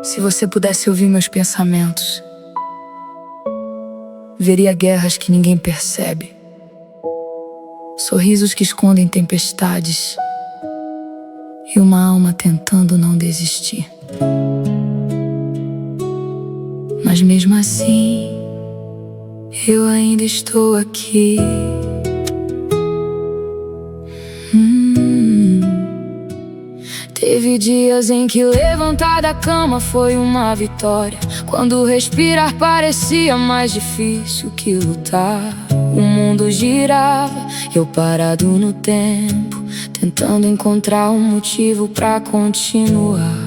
Se você pudesse ouvir meus pensamentos, veria guerras que ninguém percebe, sorrisos que escondem tempestades e uma alma tentando não desistir. Mas mesmo assim, eu ainda estou aqui. Teve Teve dias em que levantar da cama foi uma vitória, quando respirar parecia mais difícil que lutar. O mundo girava, eu parado no tempo, tentando encontrar um motivo pra continuar.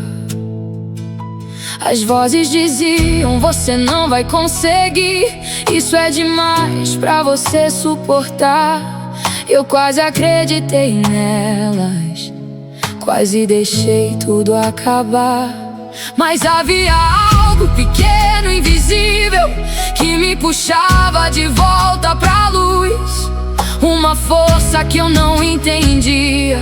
As vozes diziam: você não vai conseguir, isso é demais pra você suportar. Eu quase acreditei nelas, quase deixei tudo acabar. Mas havia algo pequeno, invisível, que me puxava de volta pra luz. Uma força que eu não entendia,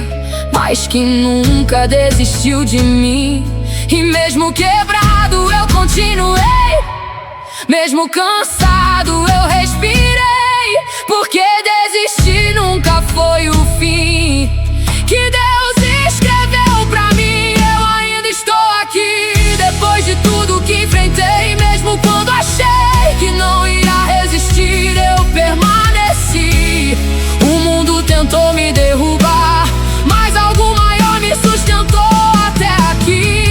mas que nunca desistiu de mim. E mesmo quebrado eu continuei, mesmo cansado eu respirei, porque desistir nunca foi o fim que Deus escreveu pra mim. Eu ainda estou aqui, depois de tudo que enfrentei. Mesmo quando achei que não ia resistir, eu permaneci. O mundo tentou me derrubar, mas algo maior me sustentou até aqui.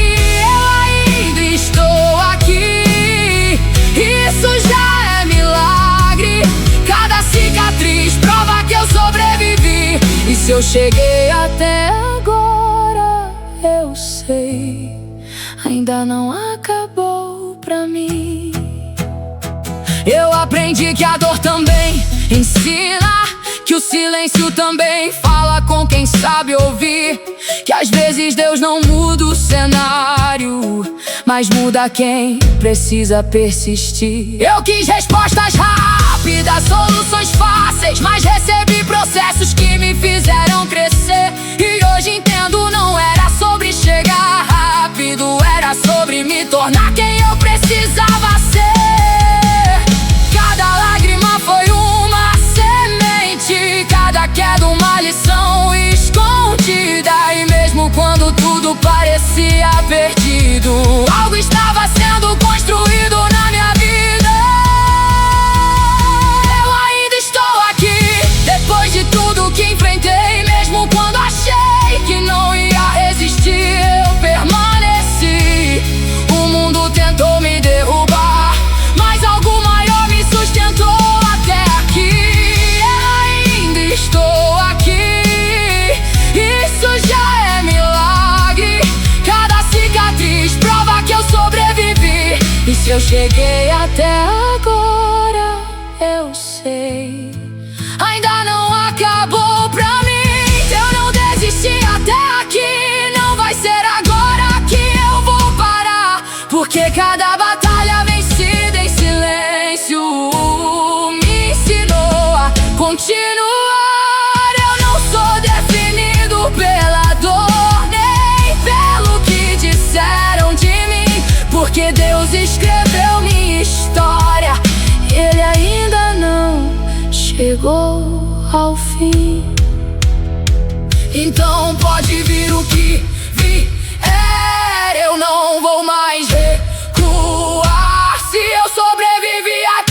Isso já é milagre, cada cicatriz prova que eu sobrevivi. E se eu cheguei até agora, eu sei, ainda não acabou pra mim. Eu aprendi que a dor também ensina, que o silêncio também fala com quem sabe ouvir, que às vezes Deus não muda o cenário, mas muda quem precisa persistir. Eu quis respostas rápidas, soluções fáceis, mas recebi processos que me fizeram crescer. E hoje entendo, não era sobre chegar rápido, era sobre me tornar quem eu precisava ser. Cada lágrima foi uma semente, cada queda uma lição escondida. E mesmo quando tudo parecia perdido, algo estava sendo construído na minha vida. Eu ainda estou aqui, depois de tudo que enfrentei. Mesmo quando achei que não ia resistir, eu permaneci. O mundo tentou me derrubar, mas algo maior me sustentou até aqui. Eu ainda estou aqui, isso já é milagre, cada cicatriz prova que eu sobrevivi. E se eu cheguei até agora, eu sei, ainda não acabou pra mim. Se eu não desisti até aqui, não vai ser agora que eu vou parar, porque cada batalha vencida em silêncio me ensinou a continuar. Eu não sou definido pela dor, nem pelo que disseram de mim, porque Deus escreveu minha história, Ele ainda não chegou ao fim. Então pode vir o que vier, eu não vou mais recuar. Se eu sobrevivi à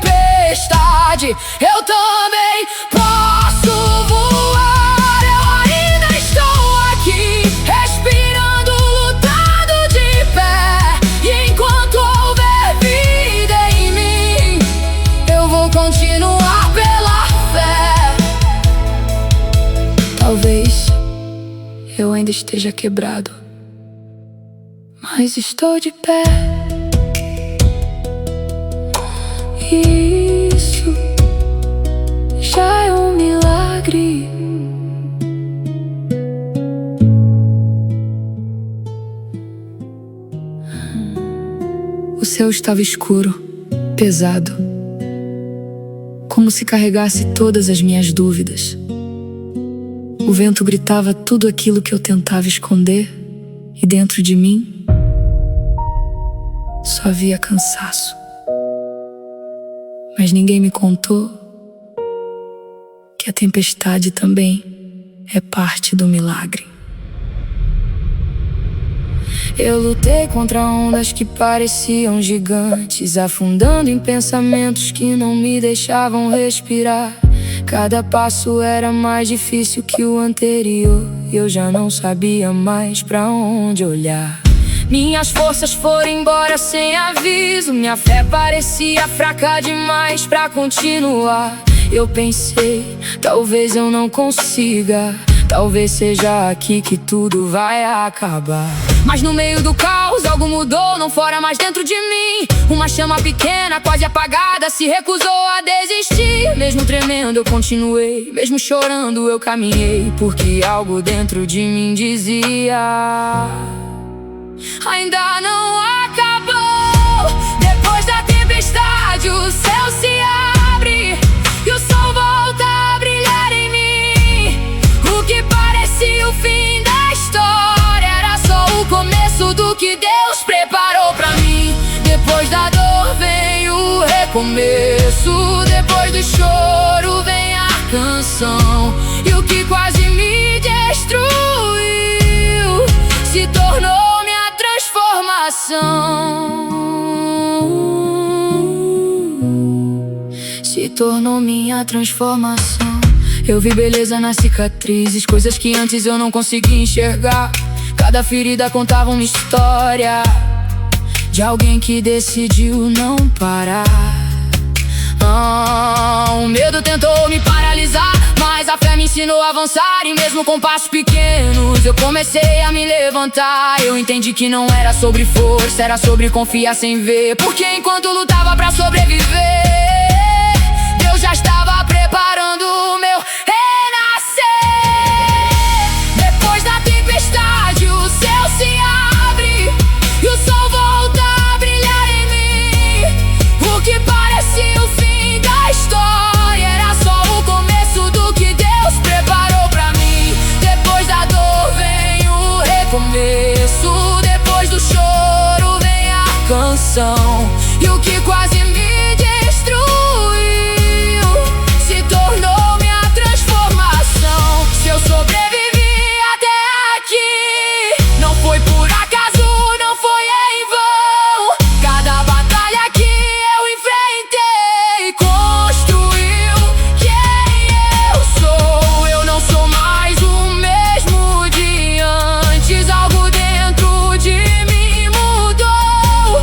tempestade, eu também posso voar. Eu ainda estou aqui, respirando, lutando de pé. E enquanto houver vida em mim, eu vou continuar pela fé. Talvez eu ainda esteja quebrado, mas estou de pé. Isso já é um milagre. O céu estava escuro, pesado, como se carregasse todas as minhas dúvidas. O vento gritava tudo aquilo que eu tentava esconder, e dentro de mim só havia cansaço. Mas ninguém me contou que a tempestade também é parte do milagre. Eu lutei contra ondas que pareciam gigantes, afundando em pensamentos que não me deixavam respirar. Cada passo era mais difícil que o anterior, e eu já não sabia mais pra onde olhar. Minhas forças foram embora sem aviso, minha fé parecia fraca demais pra continuar. Eu pensei, talvez eu não consiga, talvez seja aqui que tudo vai acabar. Mas no meio do caos algo mudou, não fora mais dentro de mim. Uma chama pequena, quase apagada, se recusou a desistir. Mesmo tremendo eu continuei, mesmo chorando eu caminhei, porque algo dentro de mim dizia: ainda não acabou. Depois da tempestade o céu se abre e o sol volta a brilhar em mim. O que parecia o fim da história era só o começo do que Deus preparou pra mim. Depois da dor vem o recomeço, depois do choro vem a canção. E o que quase me destruiu se tornou minha transformação. Se tornou minha transformação. Eu vi beleza nas cicatrizes, coisas que antes eu não conseguia enxergar. Cada ferida contava uma história de alguém que decidiu não parar. O medo tentou me paralisar, mas a fé me ensinou a avançar. E mesmo com passos pequenos eu comecei a me levantar. Eu entendi que não era sobre força, era sobre confiar sem ver. Porque enquanto lutava pra sobreviver, Deus já estava preparando o meu renascer. Depois da tempestade o céu se abre e o sol volta a brilhar em mim. O que parecia o fim da história era só o começo do que Deus preparou pra mim. Depois da dor vem o recomeço, depois do choro vem a canção. E o que quase me destruiu se tornou minha transformação. Se eu sobrevivi até aqui, não foi por acaso, não foi em vão. Cada batalha que eu enfrentei construiu quem eu sou. Eu não sou mais o mesmo de antes, algo dentro de mim mudou.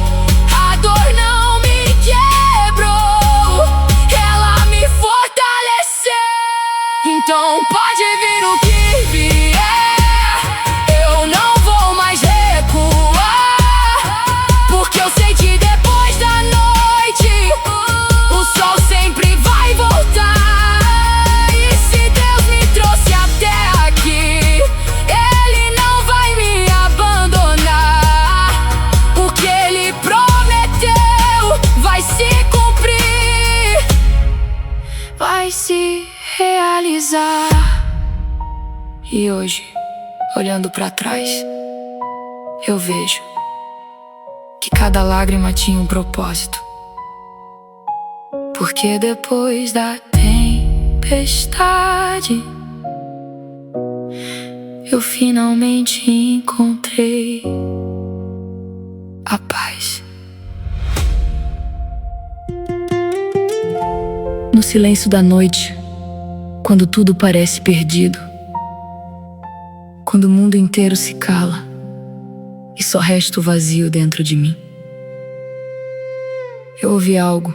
A dor não me quebrou, ela me fortaleceu. Então pode vir o que vier, eu não vou mais recuar. Porque eu sei que depois da noite o sol sempre vai voltar. E se Deus me trouxe até aqui, Ele não vai me abandonar. O que Ele prometeu vai se cumprir, vai se realizar. E hoje, olhando pra trás, eu vejo que cada lágrima tinha um propósito. Porque depois da tempestade eu finalmente encontrei a paz. No silêncio da noite, quando tudo parece perdido, quando o mundo inteiro se cala e só resta o vazio dentro de mim, eu ouvi algo,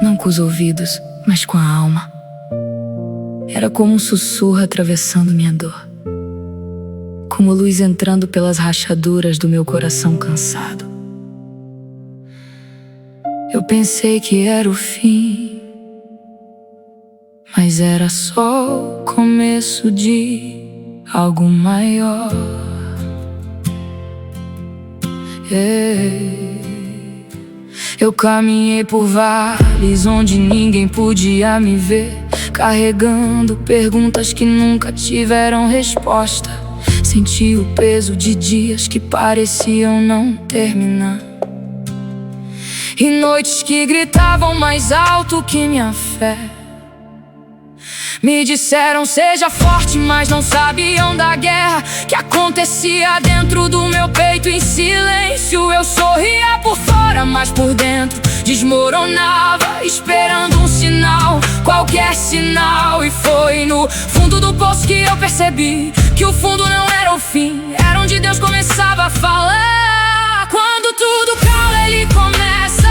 não com os ouvidos, mas com a alma. Era como um sussurro atravessando minha dor, como luz entrando pelas rachaduras do meu coração cansado. Eu pensei que era o fim, mas era só o começo de algo maior. Eu caminhei por vales onde ninguém podia me ver, carregando perguntas que nunca tiveram resposta. Senti o peso de dias que pareciam não terminar, e noites que gritavam mais alto que minha fé. Me disseram seja forte, mas não sabiam da guerra que acontecia dentro do meu peito em silêncio. Eu sorria por fora, mas por dentro desmoronava, esperando um sinal, qualquer sinal. E foi no fundo do poço que eu percebi que o fundo não era o fim, era onde Deus começava a falar. Quando tudo cala, Ele começa.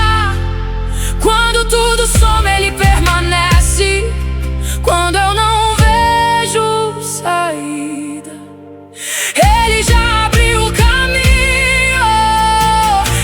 Quando tudo soma, Ele permanece. Quando eu não vejo saída, Ele já abriu o caminho.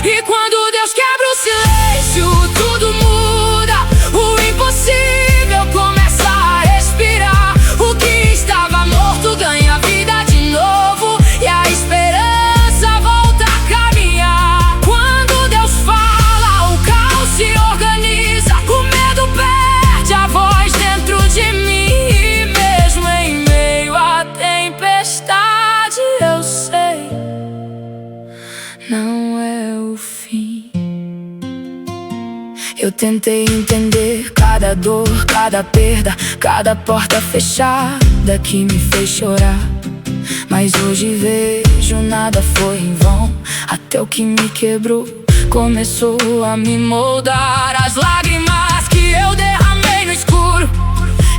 E quando Deus quebra o silêncio, tudo muda. O impossível começa a respirar. O que estava morto ganha vida de novo, e a esperança volta a caminhar. Quando Deus fala, o caos se organiza. O medo perde a voz dentro de mim. E mesmo em meio à tempestade, eu sei, não é o fim. Eu tentei entender cada dor, cada perda, cada porta fechada que me fez chorar. Mas hoje vejo, nada foi em vão. Até o que me quebrou começou a me moldar. As lágrimas que eu derramei no escuro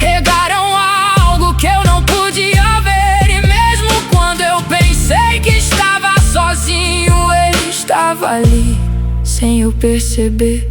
regaram algo que eu não podia ver. E mesmo quando eu pensei que estava sozinho, Ele estava ali, sem eu perceber.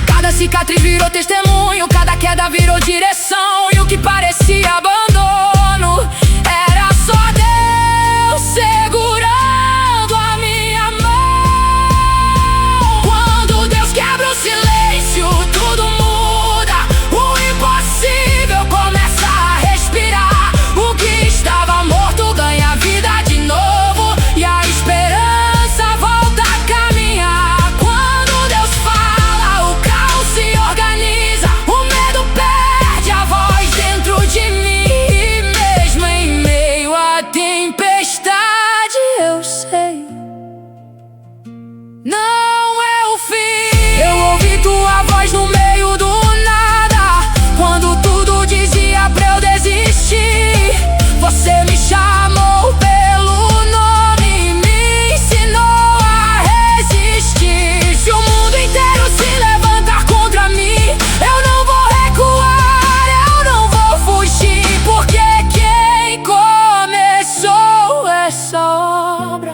Cada cicatriz virou testemunho, cada queda virou direção. E o que parecia abandono era só Deus segurando a minha mão. Quando Deus quebra o silêncio, tudo muda. O impossível começa a respirar. O que estava morto ganha vida de novo, e a esperança volta a caminhar. Quando Deus fala, o caos se organiza. O medo perde a voz dentro de mim. E mesmo em meio à tempestade, eu sei, não é o fim. Eu ouvi tua voz no meio do nada, quando tudo dizia pra eu desistir. Você me chamou pelo nome e me ensinou a resistir. Se o mundo inteiro se levantar contra mim, eu não vou recuar, eu não vou fugir. Porque quem começou essa obra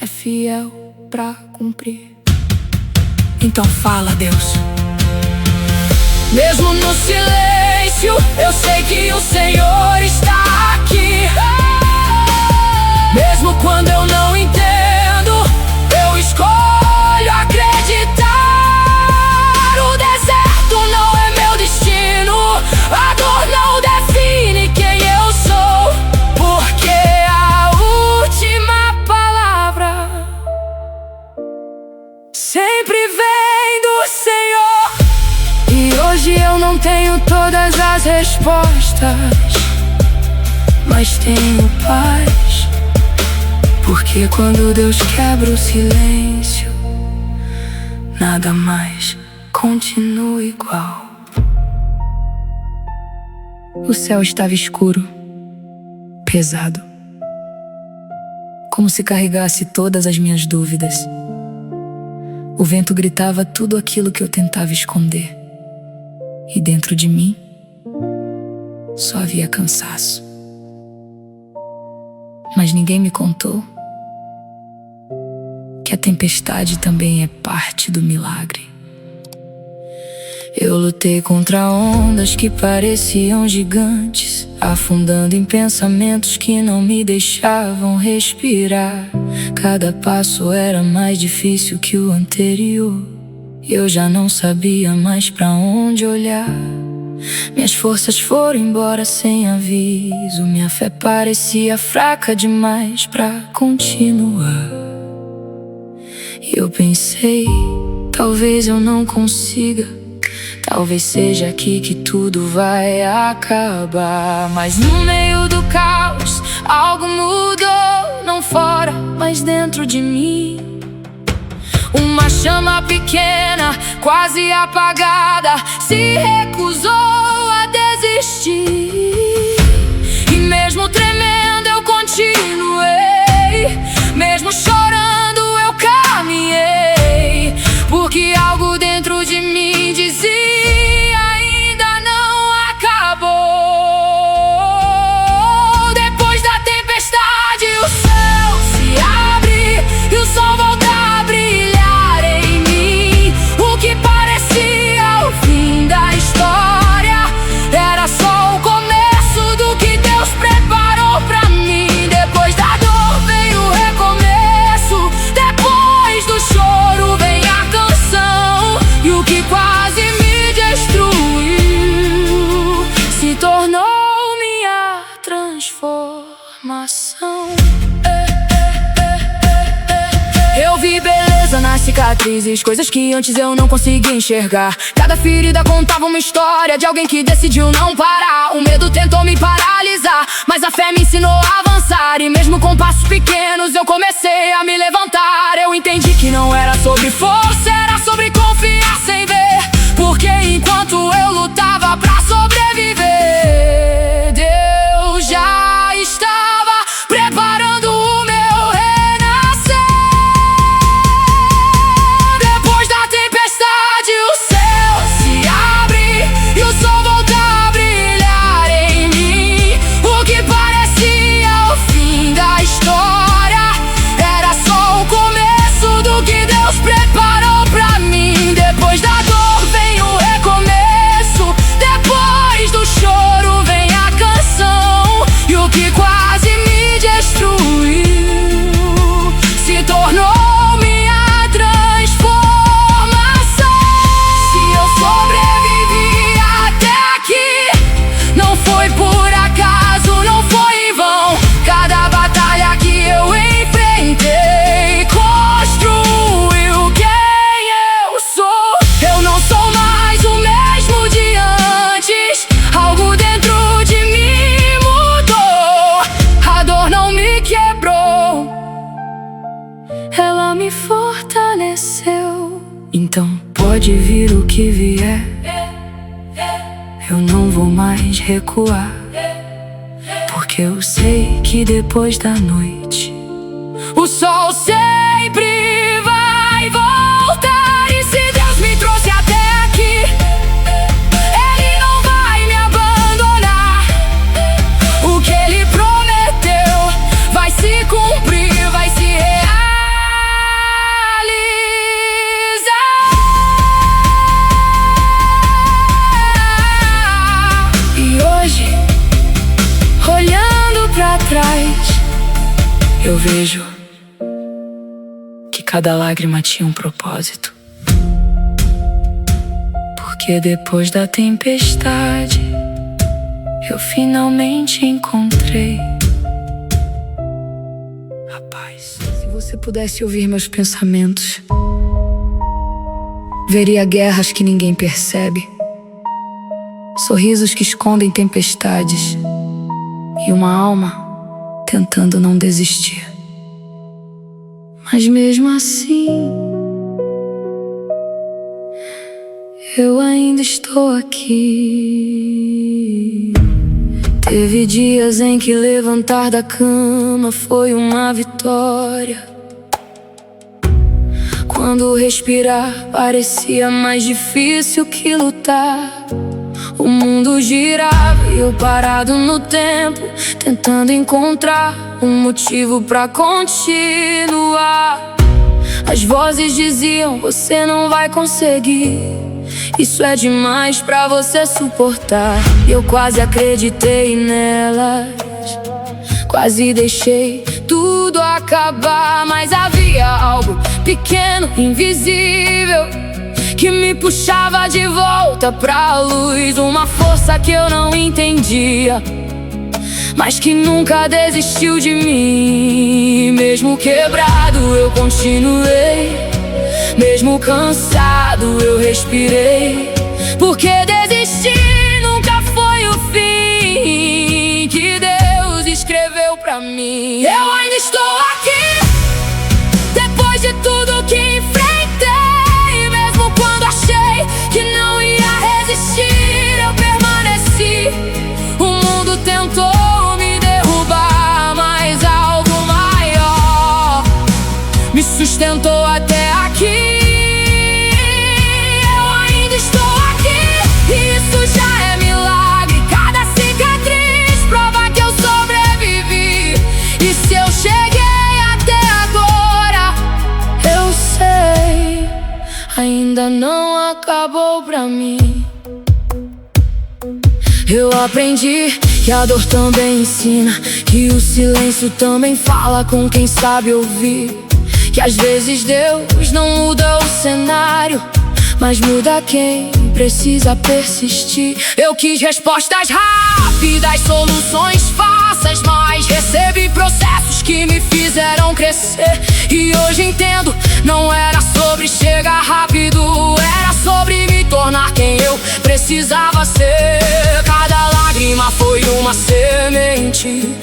é fiel pra cumprir. Então fala, Deus. Mesmo no silêncio, eu sei que o Senhor está aqui. Mesmo quando eu não entendo, eu escolho acreditar. O deserto não é meu destino, a dor não define quem eu sou. Porque a última palavra sempre vem do Senhor. E hoje eu não tenho todas as respostas, mas tenho paz. Porque quando Deus quebra o silêncio, nada mais continua igual. O céu estava escuro, pesado, como se carregasse todas as minhas dúvidas. O vento gritava tudo aquilo que eu tentava esconder. E dentro de mim só havia cansaço. Mas ninguém me contou que a tempestade também é parte do milagre. Eu lutei contra ondas que pareciam gigantes, afundando em pensamentos que não me deixavam respirar. Cada passo era mais difícil que o anterior. Eu já não sabia mais pra onde olhar. Minhas forças foram embora sem aviso. Minha fé parecia fraca demais pra continuar. E eu pensei, talvez eu não consiga. Talvez seja aqui que tudo vai acabar. Mas no meio do caos, algo mudou. Não fora, mas dentro de mim. Uma chama pequena, quase apagada, se recusou a desistir. E mesmo tremendo eu continuei, mesmo chorando eu caminhei. Porque cicatrizes, coisas que antes eu não conseguia enxergar. Cada ferida contava uma história de alguém que decidiu não parar. O medo tentou me paralisar, mas a fé me ensinou a avançar. E mesmo com passos pequenos eu comecei a me levantar. Eu entendi que não era sobre força, era sobre confiar sem ver. Porque enquanto eu lutava pra sobreviver, Deus já estava preparando o meu renascer. Depois da tempestade o céu se abre e o sol volta a brilhar em mim. O que parecia o fim da história era só o começo do que Deus preparou pra mim. Depois da dor vem o recomeço, depois do choro vem a canção. E o que quase me destruiu se tornou minha transformação. Se eu sobrevivi até aqui, não foi por acaso, não foi em vão. Cada batalha que eu enfrentei construiu quem eu sou. Eu não sou mais o mesmo de antes, algo dentro de mim mudou. A dor não me quebrou, ela me fortaleceu. Então pode vir o que vier, eu não vou mais recuar. Porque eu sei que depois da noite o sol sempre vai voltar. E se Deus me trouxe até aqui, Ele não vai me abandonar. O que Ele prometeu vai se cumprir, vai se realizar. E hoje, olhando pra trás, eu vejo que cada lágrima tinha um propósito. Porque depois da tempestade eu finalmente encontrei a paz. Se você pudesse ouvir meus pensamentos, veria guerras que ninguém percebe, sorrisos que escondem tempestades e uma alma tentando não desistir. Mas mesmo assim, eu ainda estou aqui. Teve dias em que levantar da cama foi uma vitória, quando respirar parecia mais difícil que lutar. O mundo girava e eu parado no tempo, tentando encontrar um motivo pra continuar. As vozes diziam: você não vai conseguir, isso é demais pra você suportar. E eu quase acreditei nelas, quase deixei tudo acabar. Mas havia algo pequeno, invisível, que me puxava de volta pra luz. Uma força que eu não entendia, mas que nunca desistiu de mim. Mesmo quebrado eu continuei, mesmo cansado eu respirei. Porque desistir nunca foi o fim que Deus escreveu pra mim. Eu ainda estou aqui, depois de tudo que enfrentei. Mesmo quando achei que não ia resistir, eu permaneci. O mundo tentou me derrubar, mas algo maior me sustentou até aqui. Eu ainda estou aqui, isso já é milagre. Cada cicatriz prova que eu sobrevivi. E se eu cheguei até agora, eu sei, ainda não acabou pra mim. Eu aprendi que a dor também ensina, que o silêncio também fala com quem sabe ouvir. Que às vezes Deus não muda o cenário, mas muda quem precisa persistir. Eu quis respostas rápidas, soluções fáceis, mas recebi processos que me fizeram crescer. E hoje entendo, não era sobre chegar rápido, era sobre me tornar quem eu precisava ser. Cada lágrima foi uma semente,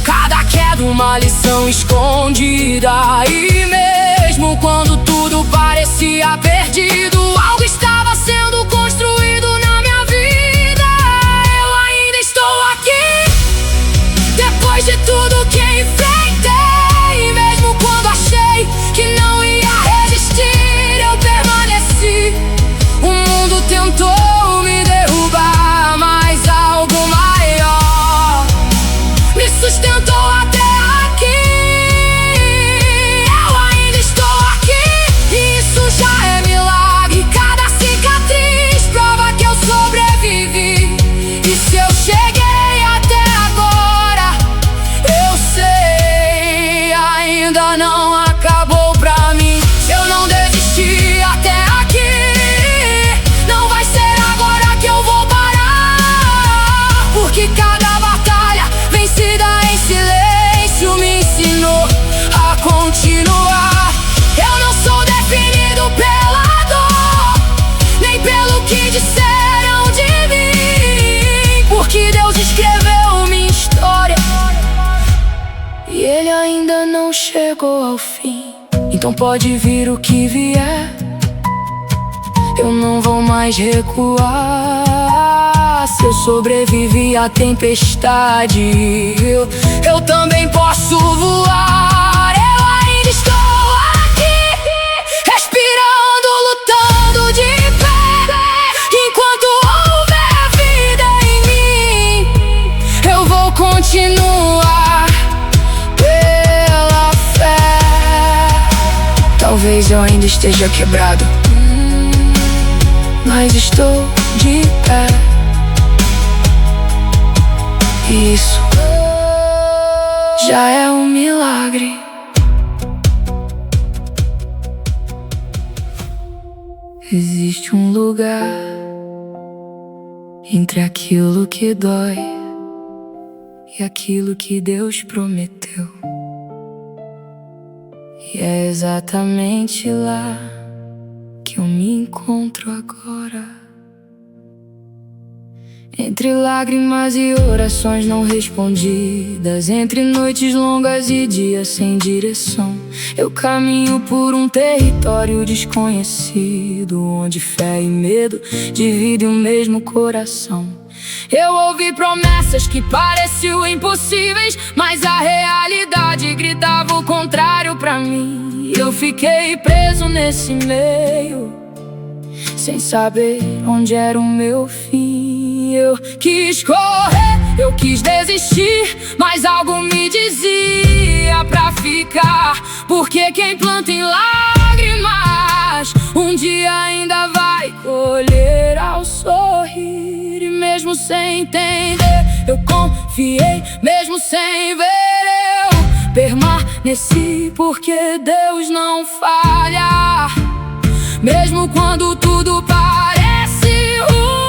cada queda uma lição escondida. E mesmo quando tudo parecia perdido, algo estava sendo construído na minha vida. Eu ainda estou aqui, depois de tudo que enfrentei. Mesmo quando achei que não ia resistir, eu permaneci. O mundo tentou me derrubar, mas algo maior me sustentou até aqui. Eu ainda estou aqui, e isso já é milagre. Cada cicatriz prova que eu sobrevivi. E se eu cheguei até agora, eu sei, ainda não acabou pra mim. Eu não desisti até aqui, não vai ser agora que eu vou parar. Porque cada batalha vencida em silêncio me ensinou a continuar. Eu não sou definido pela dor, nem pelo que disseram de mim, porque Deus escreveu minha história e Ele ainda não chegou ao fim. Então pode vir o que vier, eu não vou mais recuar. Se eu sobrevivi à tempestade, eu também posso voar. Eu ainda estou aqui, respirando, lutando de pé. Enquanto houver vida em mim, eu vou continuar pela fé. Talvez eu ainda esteja quebrado, mas estou de pé. E isso já é um milagre. Existe um lugar entre aquilo que dói e aquilo que Deus prometeu. E é exatamente lá que eu me encontro agora. Entre lágrimas e orações não respondidas, entre noites longas e dias sem direção, eu caminho por um território desconhecido, onde fé e medo dividem o mesmo coração. Eu ouvi promessas que pareciam impossíveis, mas a realidade gritava o contrário pra mim. Eu fiquei preso nesse meio, sem saber onde era o meu fim. Eu quis correr, eu quis desistir, mas algo me dizia pra ficar. Porque quem planta em lágrimas, um dia ainda vai colher ao sorrir. E mesmo sem entender, eu confiei, mesmo sem ver, eu permaneci. Porque Deus não falha, mesmo quando tudo parece ruim.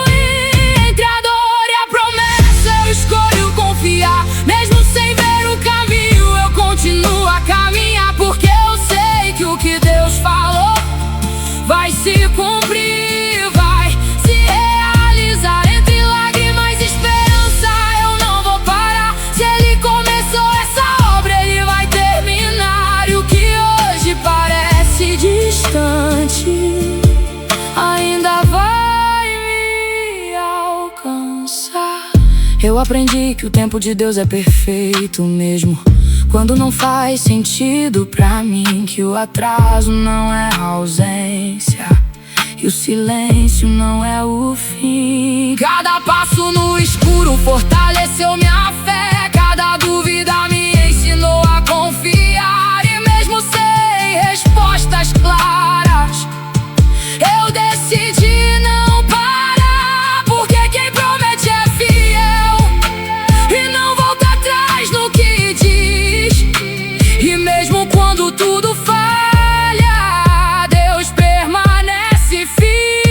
Entre a dor e a promessa eu escolho confiar. Mesmo sem ver o caminho eu continuo a caminhar. Porque eu sei que o que Deus falou vai se cumprir, vai se realizar. Entre lágrimas e esperança eu não vou parar. Se Ele começou essa obra, Ele vai terminar. E o que hoje parece distante ainda vai me alcançar. Eu aprendi que o tempo de Deus é perfeito mesmo quando não faz sentido pra mim. Que o atraso não é ausência e o silêncio não é o fim. Cada passo no escuro fortaleceu minha fé. Cada dúvida me ensinou a confiar. E mesmo sem respostas claras, eu decidi não parar. Porque quem promete é fiel e não volta atrás no que diz. E mesmo quando tudo falha, Deus permanece fiel.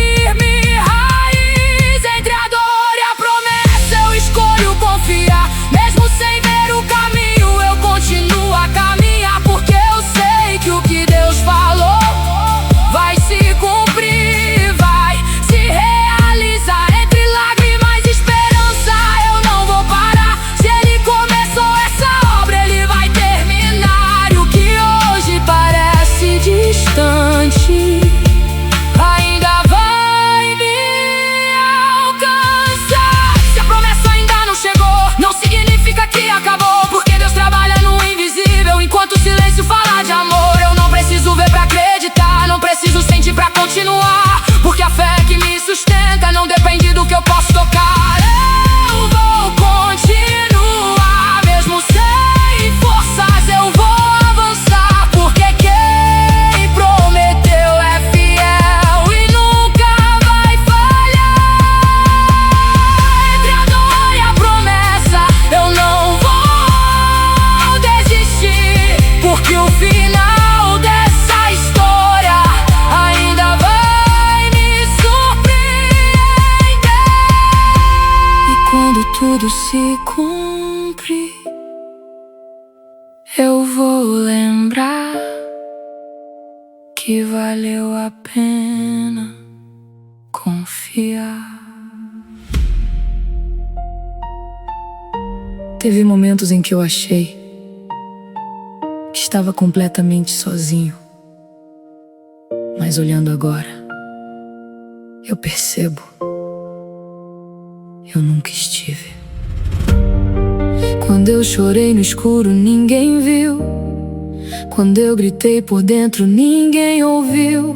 tudo se cumpre, eu vou lembrar que valeu a pena confiar. Teve momentos em que eu achei que estava completamente sozinho, mas olhando agora, eu percebo, eu nunca estive. Quando eu chorei no escuro, ninguém viu. Quando eu gritei por dentro, ninguém ouviu.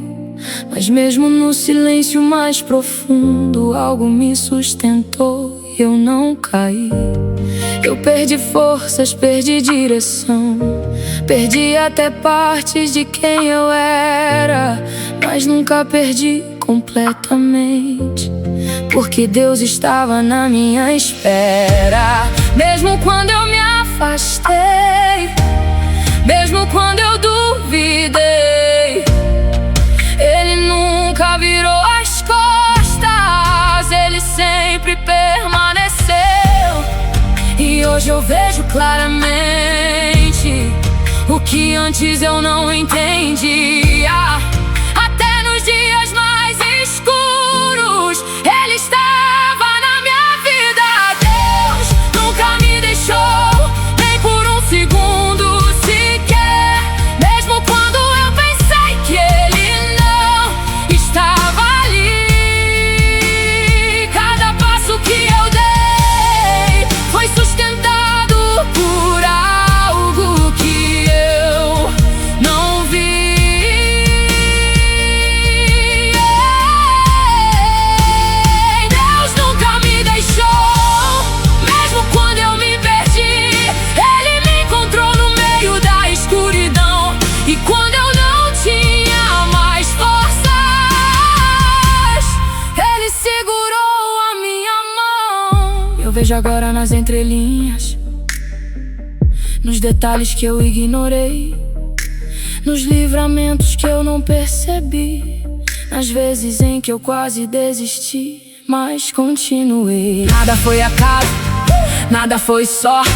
Mas mesmo no silêncio mais profundo, algo me sustentou e eu não caí. Eu perdi forças, perdi direção, perdi até partes de quem eu era, mas nunca perdi completamente, porque Deus estava na minha espera. Mesmo quando eu me afastei, mesmo quando eu duvidei, Ele nunca virou as costas, Ele sempre permaneceu. E hoje eu vejo claramente o que antes eu não entendia. Até nos dias mais escuros, Ele estava na minha vida. Deus nunca me deixou, nem por um segundo sequer. Mesmo quando eu pensei que Ele não estava ali, cada passo que eu dei foi sustentado por algo que eu não vi. Deus nunca me deixou, mesmo quando eu me perdi. Ele me encontrou no meio da escuridão, e quando eu não tinha mais forças, Ele segurou a minha mão. Eu vejo agora nas entrelinhas, nos detalhes que eu ignorei, nos livramentos que eu não percebi, nas vezes em que eu quase desisti, mas continuei. Nada foi acaso, nada foi sorte,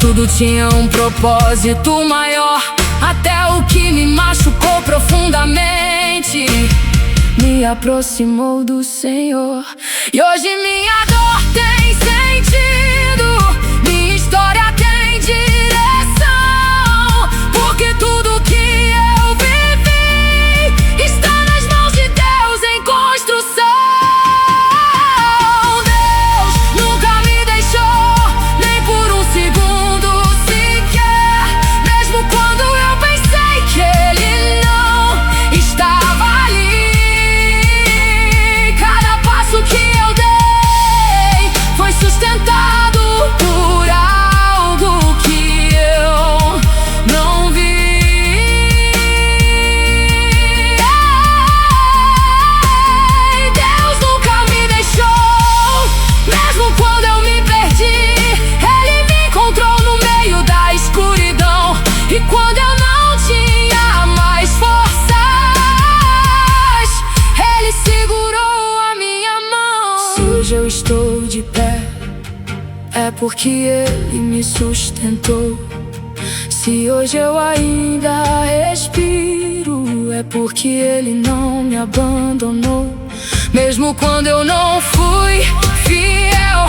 tudo tinha um propósito maior. Até o que me machucou profundamente me aproximou do Senhor. E hoje minha dor tem sentido, minha história tem direção, porque tudo que eu vivi está nas mãos de Deus em construção. Deus nunca me deixou, nem por um segundo sequer. Mesmo quando eu pensei que Ele não estava ali, cada passo que eu dei foi sustentado por algo que eu não vi. Deus nunca me deixou, mesmo quando eu me perdi. Ele me encontrou no meio da escuridão, e quando eu não tinha mais forças, Ele segurou a minha mão. Se hoje eu estou de pé, é porque Ele me sustentou. Se hoje eu ainda respiro, é porque Ele não me abandonou. Mesmo quando eu não fui fiel,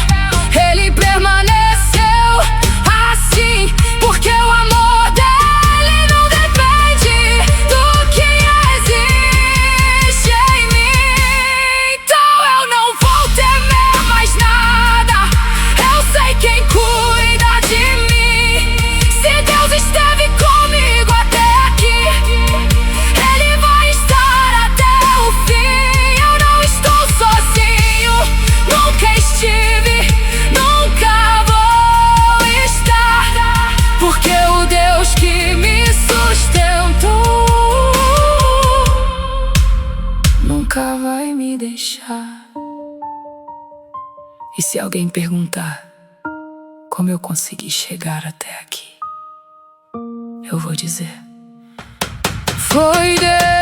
Ele permaneceu assim, porque o amor dele não depende do que existe em mim. Então eu não vou temer mais nada, eu sei quem cuida de mim. Se Deus esteve comigo até aqui, Ele vai estar até o fim. Eu não estou sozinho, nunca estive, nunca vou estar, porque o Deus que me sustentou nunca vai me deixar. E se alguém perguntar como eu consegui chegar até aqui, eu vou dizer: foi Deus.